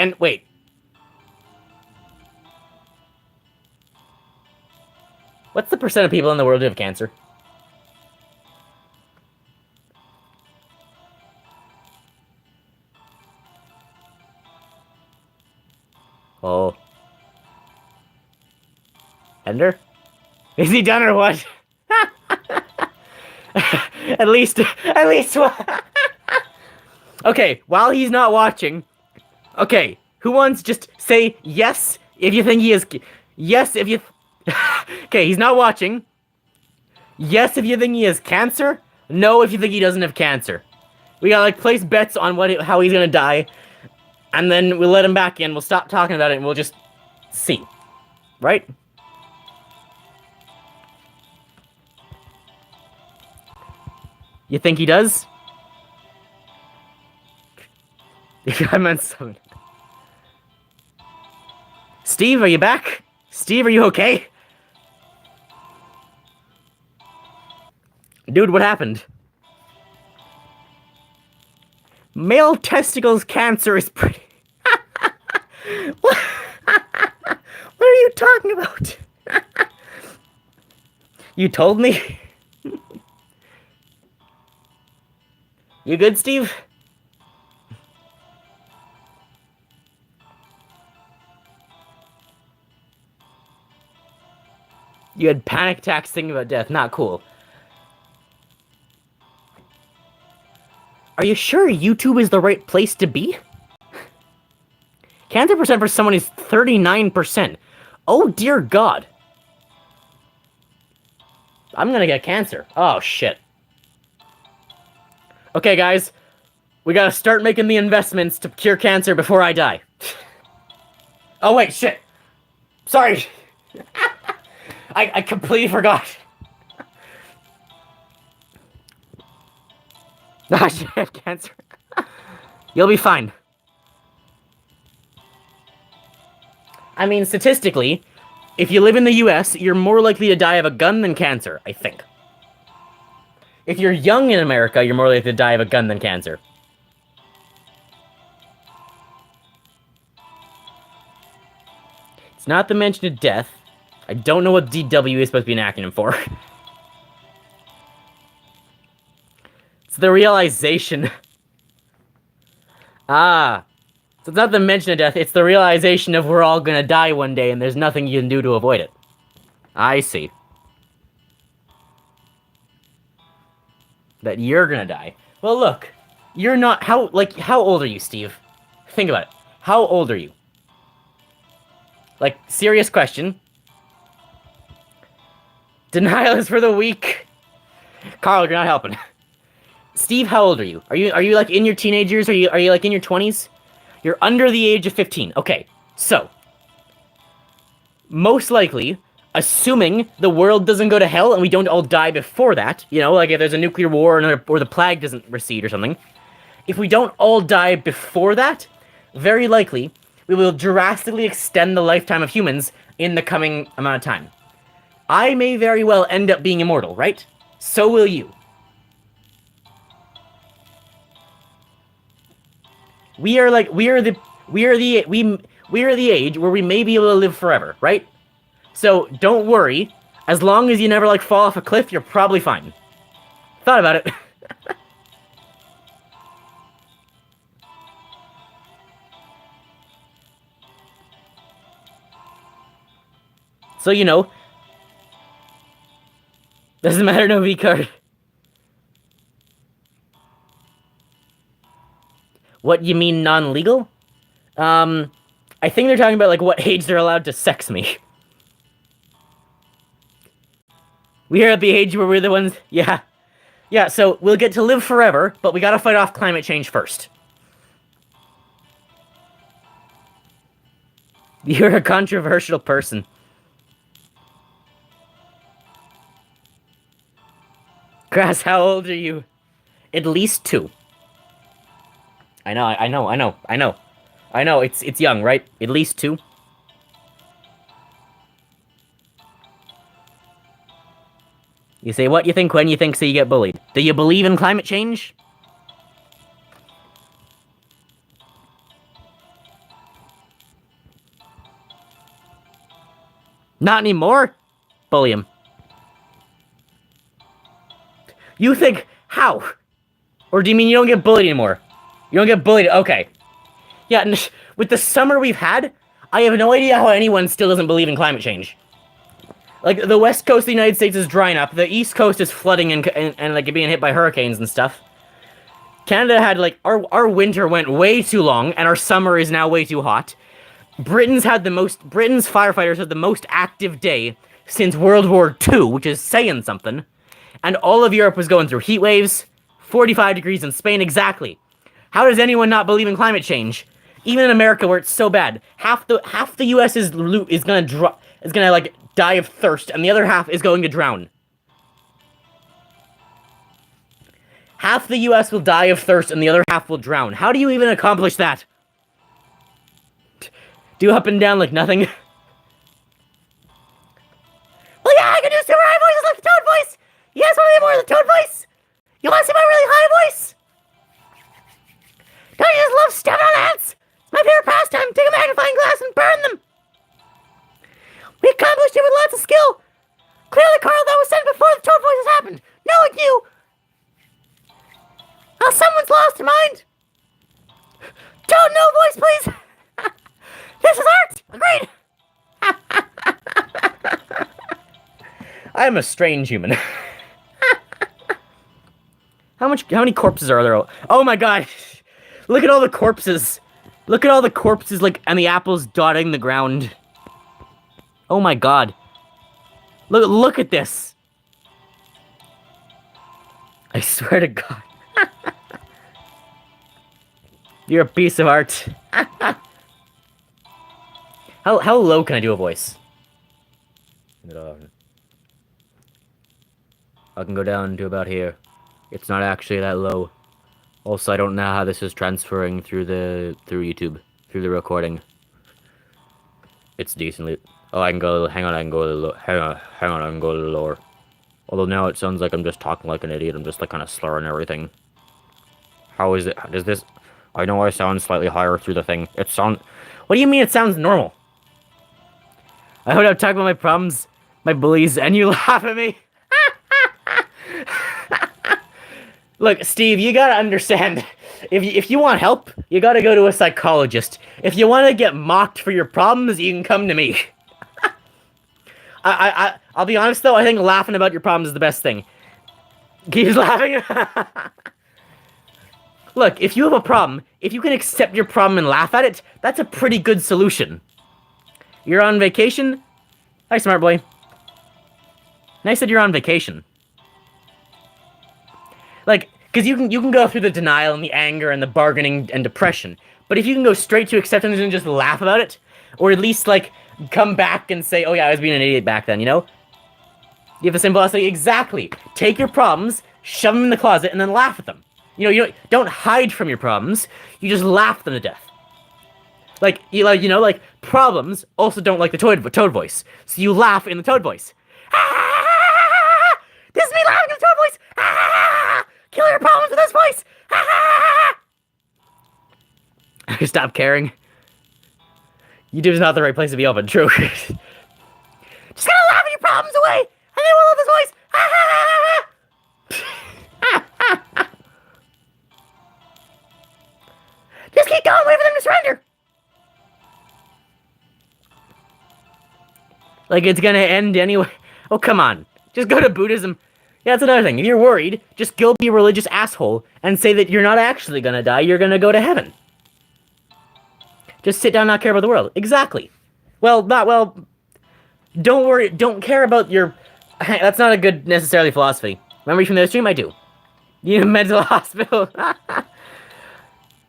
What's the percent of people in the world who have cancer? Oh. Ender? Is he done or what? At least what? Okay, while he's not watching. Okay, who wants just say yes if you think he is. Yes if you. Okay, he's not watching. Yes if you think he has cancer. No if you think he doesn't have cancer. We gotta like place bets on how he's gonna die, and then we'll let him back in. We'll stop talking about it and we'll just see, right? You think he does? I meant something. Steve, are you back? Steve, are you okay? Dude, what happened? Male testicles cancer is pretty... What are you talking about? You told me? You good, Steve? You had panic attacks thinking about death. Not cool. Are you sure YouTube is the right place to be? Cancer percent for someone is 39%. Oh dear God. I'm gonna get cancer. Oh shit. Okay guys, we gotta start making the investments to cure cancer before I die. Oh wait, shit. Sorry. I completely forgot. Ah, shit, cancer. You'll be fine. I mean, statistically, if you live in the US, you're more likely to die of a gun than cancer, I think. If you're young in America, you're more likely to die of a gun than cancer. It's not the mention of death. I don't know what DW is supposed to be an acronym for. It's the realization. Ah. So it's not the mention of death, it's the realization of we're all gonna die one day and there's nothing you can do to avoid it. I see. That you're gonna die. Well, look. You're not... How old are you, Steve? Think about it. How old are you? Like, serious question. Denial is for the weak. Carl, you're not helping. Steve, how old are you? Are you like in your teenage years? Are you like in your 20s? You're under the age of 15. Okay, so most likely, assuming the world doesn't go to hell and we don't all die before that, you know, like if there's a nuclear war or the plague doesn't recede or something, if we don't all die before that, very likely we will drastically extend the lifetime of humans in the coming amount of time. I may very well end up being immortal, right? So will you. We are the age where we may be able to live forever, right? So don't worry. As long as you never like fall off a cliff, you're probably fine. Thought about it. So, you know, doesn't matter, no V card. What, you mean non-legal? I think they're talking about, like, what age they're allowed to sex me. We are at the age where we're the ones... Yeah. Yeah, so we'll get to live forever, but we gotta fight off climate change first. You're a controversial person. Grass, how old are you? At least 2. I know, it's young, right? At least 2. You say what you think when you think so you get bullied. Do you believe in climate change? Not anymore? Bully him. You think, how? Or do you mean you don't get bullied anymore? You don't get bullied, okay. Yeah, with the summer we've had, I have no idea how anyone still doesn't believe in climate change. Like, the west coast of the United States is drying up, the east coast is flooding and like, being hit by hurricanes and stuff. Canada had, like, our winter went way too long, and our summer is now way too hot. Britain's firefighters had the most active day since World War II, which is saying something. And all of Europe was going through heat waves, 45 degrees in Spain, exactly. How does anyone not believe in climate change? Even in America, where it's so bad, half the U.S. is gonna like die of thirst, and the other half is going to drown. Half the U.S. will die of thirst, and the other half will drown. How do you even accomplish that? Do up and down like nothing? Well, yeah, I can do super high voices like the Toad voice. You guys want to hear more of the Toad voice? You want to see my really high voice? Don't you just love stepping on ants? It's my favorite pastime. Take a magnifying glass and burn them. We accomplished it with lots of skill. Clearly, Carl, that was said before the Toad voices happened. No, it you. Oh, someone's lost their mind. Toad, no voice, please. This is art. Agreed. I am a strange human. How many corpses are there? Oh my god. Look at all the corpses. Look at all the corpses, like, and the apples dotting the ground. Oh my god. Look at this. I swear to God. You're a piece of art. How low can I do a voice? I can go down to about here. It's not actually that low. Also, I don't know how this is transferring through YouTube, through the recording. It's decently... Oh, I can go... Hang on, I can go to the... Hang on, I can go to the lower. Although now it sounds like I'm just talking like an idiot. I'm just, like, kind of slurring everything. How is it... Does this... I know I sound slightly higher through the thing. It sound... What do you mean it sounds normal? I hope I'm talking about my problems, my bullies, and you laugh at me. Look, Steve, you gotta understand. If you want help, you gotta go to a psychologist. If you want to get mocked for your problems, you can come to me. I'll be honest though. I think laughing about your problems is the best thing. He's laughing. Look, if you have a problem, if you can accept your problem and laugh at it, that's a pretty good solution. You're on vacation? Hi, smart boy. Nice that you're on vacation. Like, because you can go through the denial and the anger and the bargaining and depression, but if you can go straight to acceptance and just laugh about it, or at least, like, come back and say, oh yeah, I was being an idiot back then, you know? You have the same philosophy. Exactly. Take your problems, shove them in the closet, and then laugh at them. You don't hide from your problems. You just laugh them to death. Like, like, problems also don't like the toad voice. So you laugh in the toad voice. Ah! This is me laughing in the toad voice! Ah! Kill your problems with this voice! Ah! Stop caring. YouTube's not the right place to be open, true. Just gotta laugh at your problems away! And then we'll love this voice! Just keep going, wait for them to surrender! Like, it's gonna end anyway. Oh, come on. Just go to Buddhism. Yeah, that's another thing. If you're worried, just go be a religious asshole and say that you're not actually gonna die, you're gonna go to heaven. Just sit down and not care about the world. Exactly. Well, don't worry, don't care about your... That's not a good, necessarily, philosophy. Remember from the stream? I do. You need a mental hospital.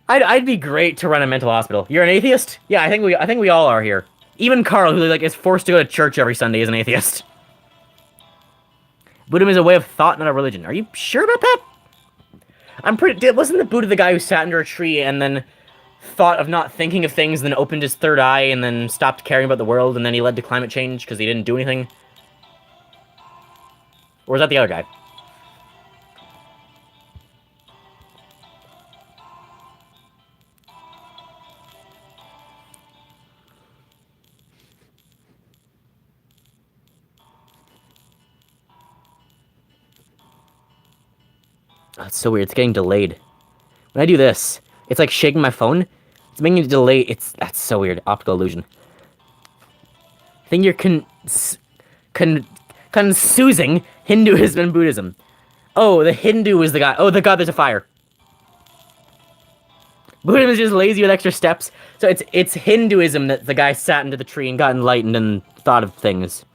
I'd be great to run a mental hospital. You're an atheist? Yeah, I think we all are here. Even Carl, who like is forced to go to church every Sunday, is an atheist. Buddhism is a way of thought, not a religion. Are you sure about that? I'm pretty... Wasn't the Buddha the guy who sat under a tree and then thought of not thinking of things, and then opened his third eye, and then stopped caring about the world, and then he led to climate change because he didn't do anything? Or was that the other guy? Oh, it's so weird. It's getting delayed. When I do this, it's like shaking my phone. It's making it delay. That's so weird. Optical illusion. I think you're confusing Hinduism and Buddhism. Oh, the Hindu is the guy. Oh, the god, there's a fire. Buddhism is just lazy with extra steps. So it's Hinduism that the guy sat into the tree and got enlightened and thought of things.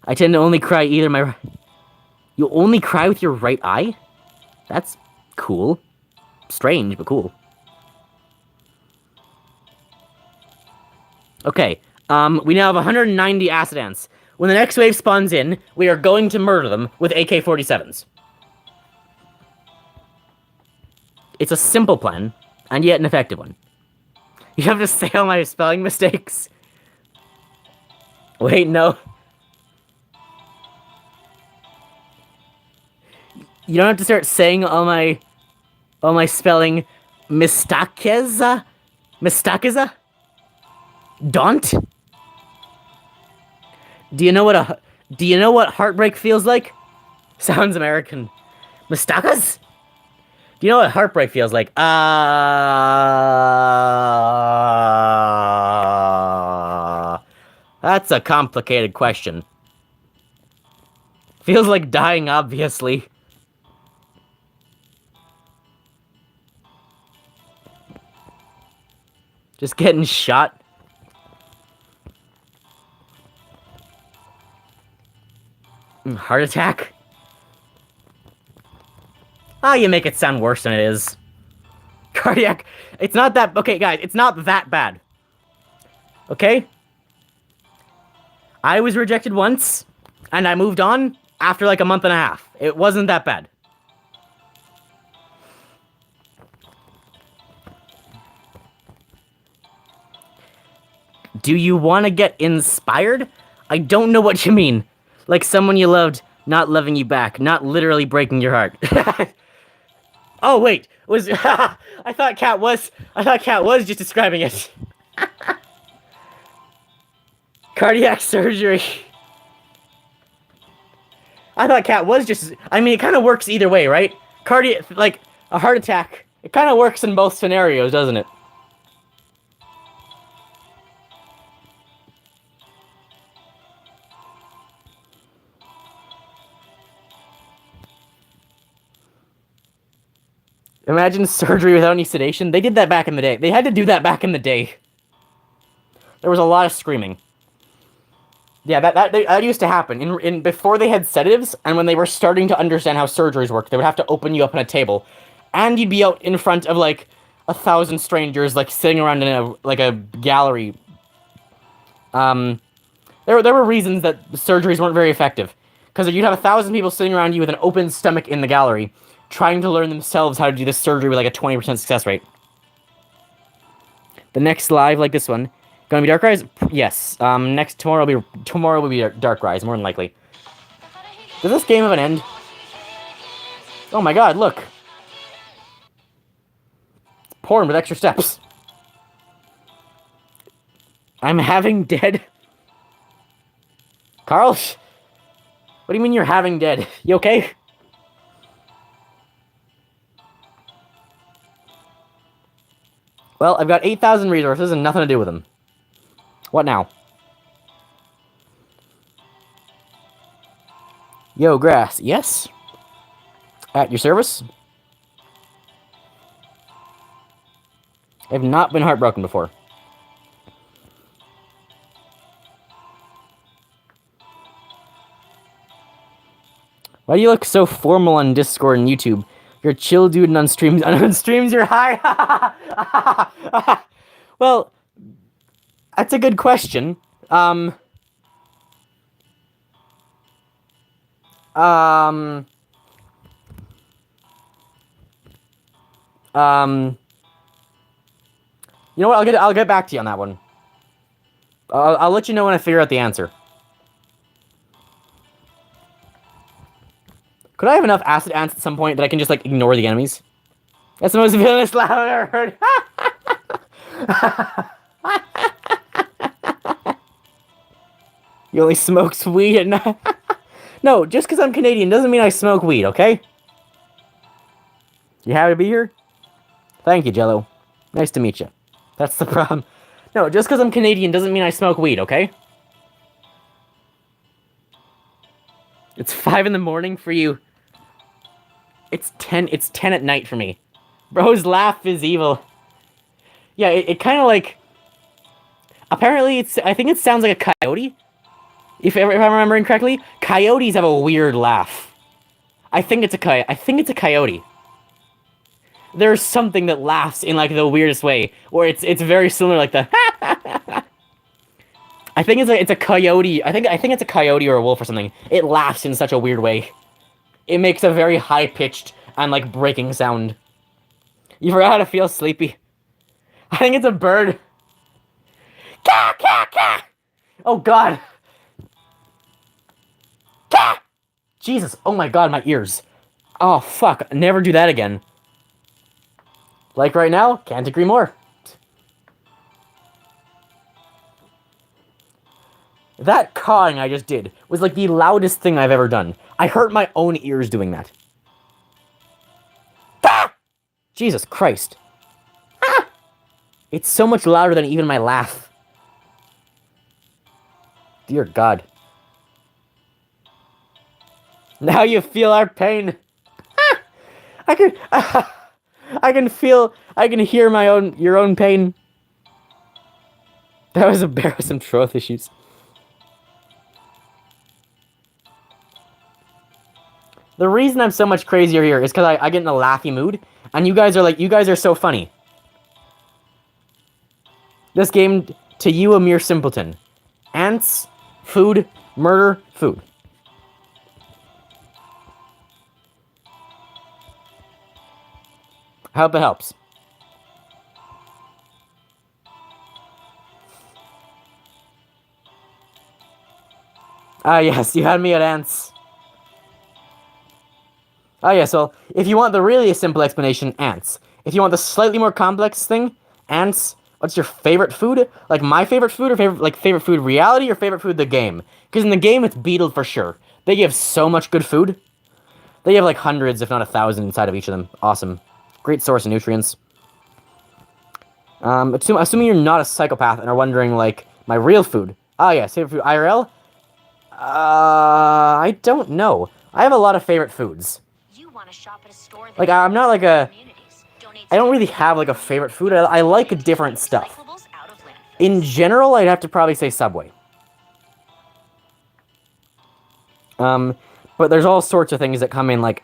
I tend to only cry either my... You only cry with your right eye? That's cool. Strange, but cool. Okay, we now have 190 acid ants. When the next wave spawns in, we are going to murder them with AK-47s. It's a simple plan, and yet an effective one. You have to say all my spelling mistakes. Wait, no. You don't have to start saying all my spelling mistakes. Don't? Do you know what heartbreak feels like? Sounds American. Mistakas? Do you know what heartbreak feels like? That's a complicated question. Feels like dying, obviously. Just getting shot. Heart attack? Ah, you make it sound worse than it is. Cardiac. It's not that... Okay, guys, it's not that bad. Okay? I was rejected once, and I moved on after like a month and a half. It wasn't that bad. Do you want to get inspired? I don't know what you mean. Like someone you loved not loving you back, not literally breaking your heart. Oh wait, I thought Cat was just describing it. Cardiac surgery. I thought Cat was just... I mean, it kind of works either way, right? Like, a heart attack. It kind of works in both scenarios, doesn't it? Imagine surgery without any sedation. They did that back in the day. They had to do that back in the day. There was a lot of screaming. Yeah, that used to happen. Before they had sedatives, and when they were starting to understand how surgeries work, they would have to open you up on a table. And you'd be out in front of, like, 1,000 strangers like sitting around in a gallery. There were reasons that surgeries weren't very effective, because you'd have 1,000 people sitting around you with an open stomach in the gallery, trying to learn themselves how to do this surgery with like a 20% success rate. The next live like this one, gonna be Darkrise? Yes. Tomorrow will be Darkrise, more than likely. Does this game have an end? Oh my god, look. It's porn with extra steps. I'm having dead. Carl? What do you mean you're having dead? You okay? Well, I've got 8,000 resources and nothing to do with them. What now? Yo, Grass. Yes? At your service? I've not been heartbroken before. Why do you look so formal on Discord and YouTube? You're a chill dude and on streams you're high. Well, that's a good question. You know what? I'll get back to you on that one. I'll let you know when I figure out the answer. Could I have enough acid ants at some point that I can just, like, ignore the enemies? That's the most villainous laugh I've ever heard. You only smokes weed at night. No, just because I'm Canadian doesn't mean I smoke weed, okay? You happy to be here? Thank you, Jello. Nice to meet you. That's the problem. No, just because I'm Canadian doesn't mean I smoke weed, okay? It's 5 in the morning for you. It's 10 at night for me. Bro's laugh is evil. Yeah, it kind of like... Apparently, I think it sounds like a coyote. If I'm remembering correctly. Coyotes have a weird laugh. I think it's a coyote. There's something that laughs in, like, the weirdest way. Where it's very similar, like the... I think it's a coyote. I think it's a coyote or a wolf or something. It laughs in such a weird way. It makes a very high-pitched and, like, breaking sound. You forgot how to feel sleepy. I think it's a bird. Caw, caw, caw! Oh, God. Caw! Jesus. Oh, my God, my ears. Oh, fuck. Never do that again. Like right now, can't agree more. That cawing I just did was like the loudest thing I've ever done. I hurt my own ears doing that. Ah! Jesus Christ. Ah! It's so much louder than even my laugh. Dear God. Now you feel our pain. Ah! I can hear your own pain. That was embarrassing troth issues. The reason I'm so much crazier here is because I get in a laughy mood, and you guys are so funny. This game, to you, a mere simpleton. Ants, food, murder, food. I hope it helps. Ah, yes, you had me at ants. Oh yeah, so if you want the really simple explanation, ants. If you want the slightly more complex thing, ants. What's your favorite food? Like my favorite food, or favorite food reality, or favorite food the game? Because in the game, it's Beetle for sure. They give so much good food. They have like hundreds, if not 1,000 inside of each of them. Awesome. Great source of nutrients. Assuming you're not a psychopath and are wondering, like, my real food. Ah yeah, favorite food IRL? I don't know. I have a lot of favorite foods. Like, I'm not like a... I don't really have, like, a favorite food. I like different stuff. In general, I'd have to probably say Subway. But there's all sorts of things that come in, like,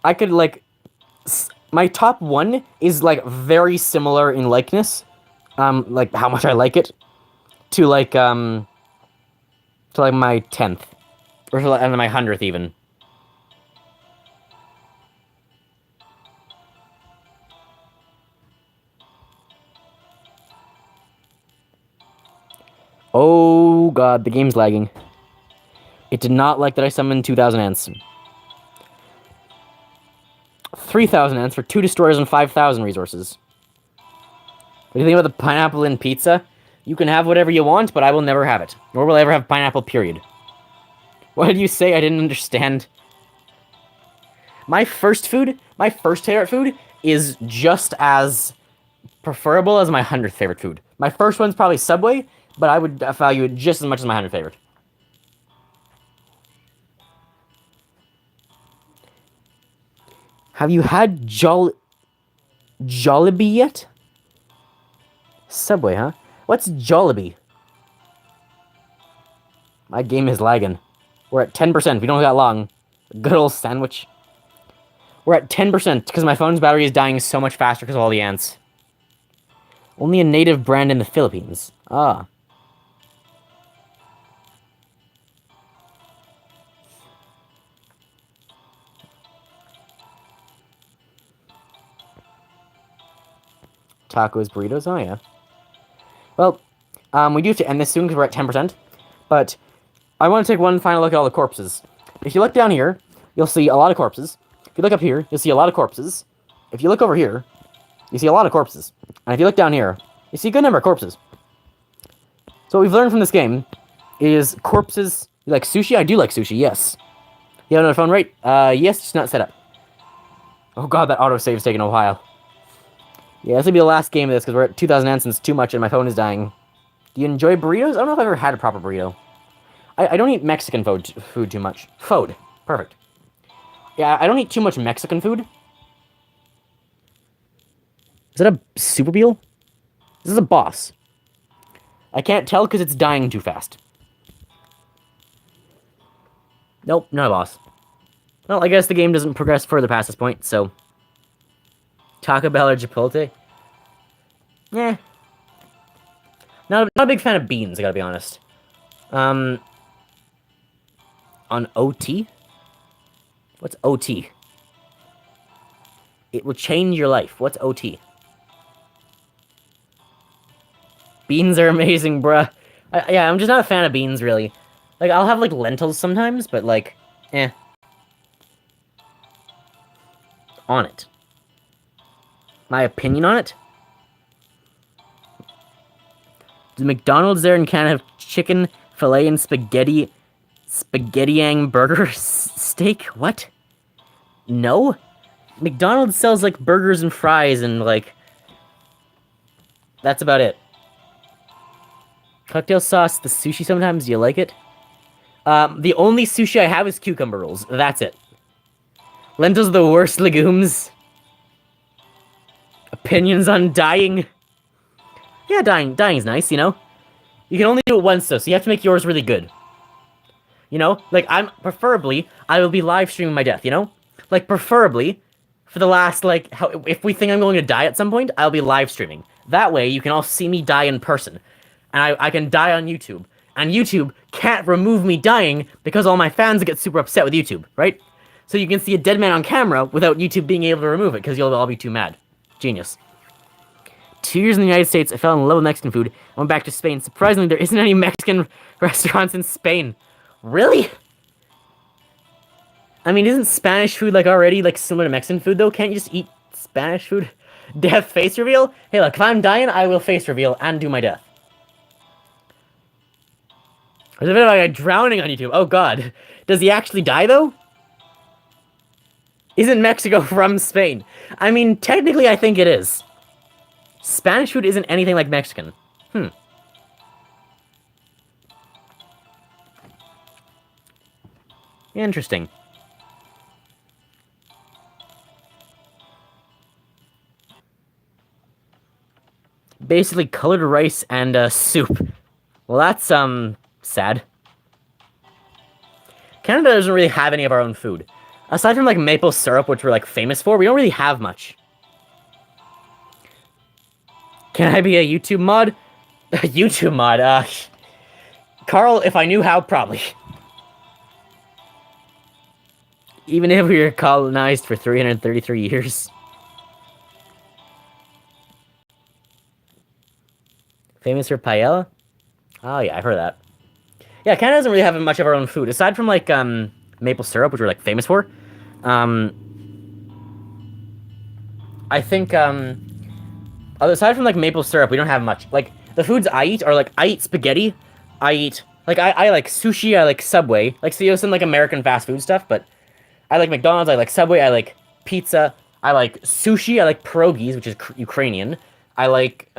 I could, like... my top one is like very similar in likeness, like how much I like it, to like my 10th, or to and my 100th even. Oh god, the game's lagging. It did not like that I summoned 2,000 ants. 3,000 ants for 2 destroyers and 5,000 resources. What do you think about the pineapple in pizza? You can have whatever you want, but I will never have it. Nor will I ever have pineapple, period. What did you say? I didn't understand. My first favorite food, is just as preferable as my 100th favorite food. My first one's probably Subway, but I would value it just as much as my 100th favorite. Have you had Jollibee yet? Subway, huh? What's Jollibee? My game is lagging. We're at 10%. We don't got long. Good old sandwich. We're at 10% because my phone's battery is dying so much faster because of all the ants. Only a native brand in the Philippines. Ah. Tacos, burritos, oh yeah. Well, we do have to end this soon because we're at 10%. But I want to take one final look at all the corpses. If you look down here, you'll see a lot of corpses. If you look up here, you'll see a lot of corpses. If you look over here, you see a lot of corpses. And if you look down here, you see a good number of corpses. So what we've learned from this game is corpses... You like sushi? I do like sushi, yes. You have another phone, right? Yes, it's not set up. Oh god, that autosave's taking a while. Yeah, this will be the last game of this, because we're at 2,000 ants and it's too much and my phone is dying. Do you enjoy burritos? I don't know if I've ever had a proper burrito. I don't eat Mexican food too much. Food. Perfect. Yeah, I don't eat too much Mexican food. Is that a Super Beal? This is a boss. I can't tell because it's dying too fast. Nope, not a boss. Well, I guess the game doesn't progress further past this point, so... Taco Bell or Chipotle? Eh. Not a big fan of beans, I gotta be honest. On OT? What's OT? It will change your life. What's OT? Beans are amazing, bruh. Yeah, I'm just not a fan of beans, really. Like, I'll have, like, lentils sometimes, but, like, eh. On it. My opinion on it? The McDonald's there in Canada have chicken, filet, and spaghettiang burger steak? What? No? McDonald's sells, like, burgers and fries and, like... That's about it. Cocktail sauce, the sushi sometimes, do you like it? The only sushi I have is cucumber rolls. That's it. Lentils are the worst legumes. Opinions on dying? Yeah, dying's nice, you know? You can only do it once, though, so you have to make yours really good. You know? Like, preferably, I will be live streaming my death, you know? Like, preferably, for the last, like, if we think I'm going to die at some point, I'll be live streaming. That way, you can all see me die in person. And I can die on YouTube. And YouTube can't remove me dying because all my fans get super upset with YouTube, right? So you can see a dead man on camera without YouTube being able to remove it, because you'll all be too mad. Genius. 2 years in the United States, I fell in love with Mexican food. I went back to Spain. Surprisingly, there isn't any Mexican restaurants in Spain. Really? I mean, isn't Spanish food, like, already, like, similar to Mexican food, though? Can't you just eat Spanish food? Death face reveal? Hey, look, if I'm dying, I will face reveal and do my death. There's a bit of like a drowning on YouTube. Oh god. Does he actually die, though? Isn't Mexico from Spain? I mean, technically I think it is. Spanish food isn't anything like Mexican. Interesting. Basically colored rice and soup. Well, that's, sad. Canada doesn't really have any of our own food. Aside from, like, maple syrup, which we're, like, famous for, we don't really have much. Can I be a YouTube mod? A YouTube mod, Carl, if I knew how, probably. Even if we were colonized for 333 years. Famous for paella? Oh yeah, I've heard that. Yeah, Canada doesn't really have much of our own food. Aside from, like, maple syrup, which we're, like, famous for. I think, aside from, like, maple syrup, we don't have much. Like, the foods I eat are, like, I eat spaghetti. I like sushi, I like Subway. Like, so you know, some, like, American fast food stuff, but I like McDonald's, I like Subway, I like pizza, I like sushi, I like pierogies, which is Ukrainian. I like,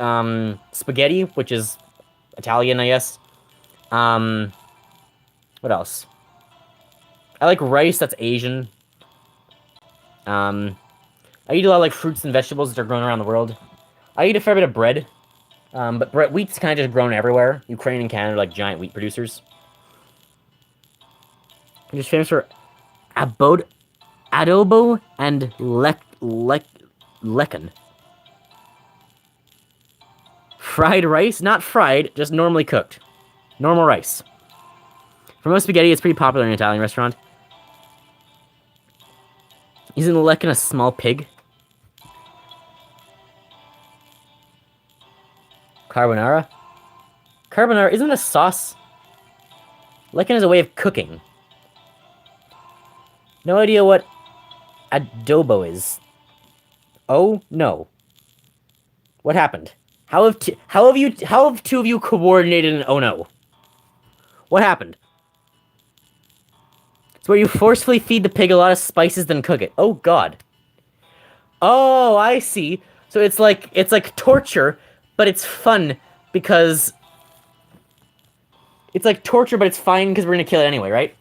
spaghetti, which is Italian, I guess. What else? I like rice, that's Asian. I eat a lot of, like, fruits and vegetables that are grown around the world. I eat a fair bit of bread. But wheat's kind of just grown everywhere. Ukraine and Canada are, like, giant wheat producers. I'm just famous for adobo and lekan. Fried rice? Not fried, just normally cooked. Normal rice. For most spaghetti, it's pretty popular in an Italian restaurant. Isn't lekan a small pig? Carbonara? Carbonara isn't a sauce. Lekan is a way of cooking. No idea what adobo is. Oh no. What happened? How have two of you coordinated an oh no? What happened? It's where you forcefully feed the pig a lot of spices then cook it. Oh god. Oh, I see. So it's like torture, but it's fun because it's like torture, but it's fine because we're gonna kill it anyway, right?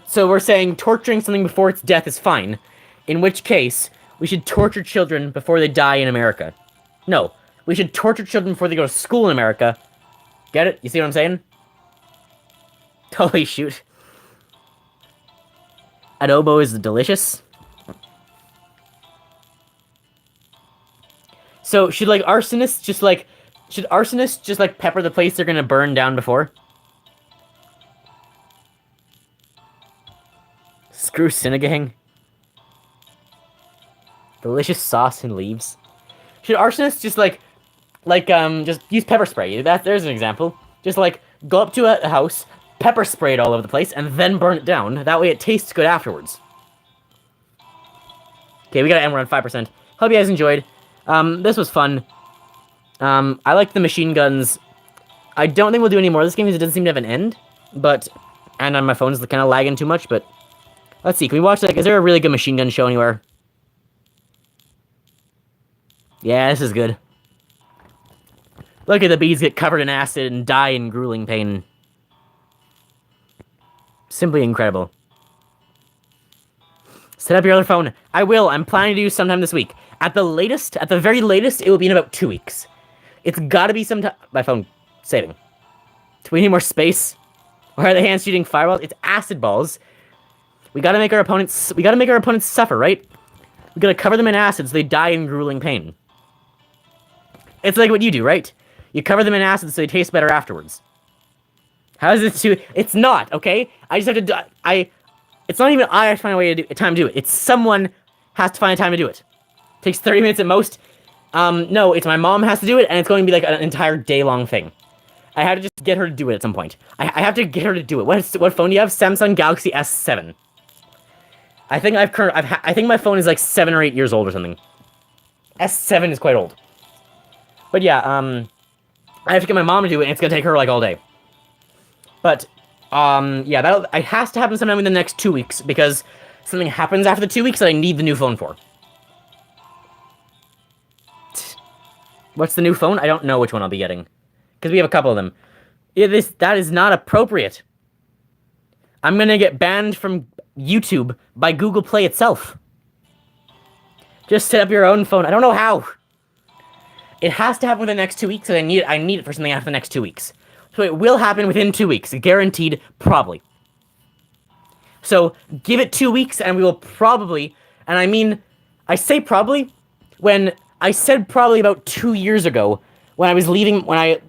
So we're saying torturing something before its death is fine, in which case we should torture children before they die in America. No, we should torture children before they go to school in America. Get it? You see what I'm saying? Holy shoot. Adobo is delicious. So should arsonists just like pepper the place they're gonna burn down before? Screw Sinigang. Delicious sauce and leaves. Should arsonists just just use pepper spray? There's an example. Just go up to a house, pepper spray it all over the place, and then burn it down. That way it tastes good afterwards. Okay, we gotta end. We're on 5%. Hope you guys enjoyed. This was fun. I like the machine guns. I don't think we'll do any more of this game because it doesn't seem to have an end. And on my phone's kind of lagging too much, but let's see. Can we watch, is there a really good machine gun show anywhere? Yeah, this is good. Look at the bees get covered in acid and die in grueling pain. Simply incredible. Set up your other phone. I will. I'm planning to do sometime this week. At the very latest, it will be in about 2 weeks. It's gotta be sometime. My phone saving. Do we need more space? Why are the hands shooting fireballs? It's acid balls. We gotta make our opponents suffer, right? We gotta cover them in acid so they die in grueling pain. It's like what you do, right? You cover them in acid so they taste better afterwards. How is it too? It's not, okay? I just have to it's not even I have to find a time to do it. It's someone has to find a time to do it. Takes 30 minutes at most. No, it's my mom has to do it, and it's going to be an entire day-long thing. I have to just get her to do it at some point. I have to get her to do it. What phone do you have? Samsung Galaxy S7. I think I think my phone is 7 or 8 years old or something. S7 is quite old. But yeah, I have to get my mom to do it, and it's gonna take her all day. But yeah, it has to happen sometime in the next 2 weeks because something happens after the 2 weeks that I need the new phone for. What's the new phone? I don't know which one I'll be getting. Because we have a couple of them. That is not appropriate. I'm gonna get banned from YouTube by Google Play itself. Just set up your own phone. I don't know how. It has to happen within the next 2 weeks, and I need it for something after the next 2 weeks. So it will happen within 2 weeks. Guaranteed, probably. So give it 2 weeks, and we will probably, and I say probably, when I said probably about 2 years ago when I was leaving. When I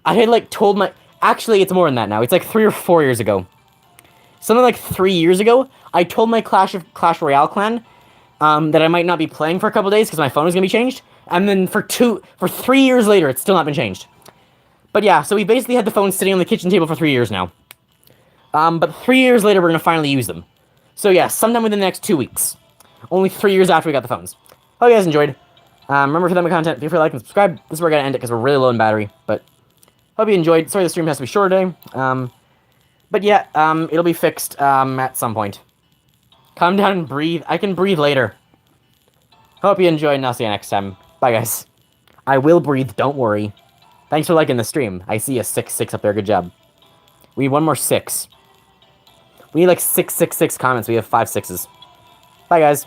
had like told my. Actually, it's more than that now. It's like 3 or 4 years ago. Something like 3 years ago, I told my Clash Royale clan that I might not be playing for a couple days because my phone was gonna be changed. And then for 3 years later, it's still not been changed. But yeah, so we basically had the phone sitting on the kitchen table for 3 years now. But 3 years later, we're gonna finally use them. So yeah, sometime within the next 2 weeks. Only 3 years after we got the phones. Hope you guys enjoyed. Remember, for them content, feel free to like and subscribe. This is where we're gonna end it because we're really low in battery. But hope you enjoyed. Sorry the stream has to be short today. But yeah, it'll be fixed at some point. Calm down and breathe. I can breathe later. Hope you enjoyed, and I'll see you next time. Bye, guys. I will breathe, don't worry. Thanks for liking the stream. I see a 6-6 up there, good job. We need one more 6. We need like 6 comments. We have 5 6s. Bye, guys.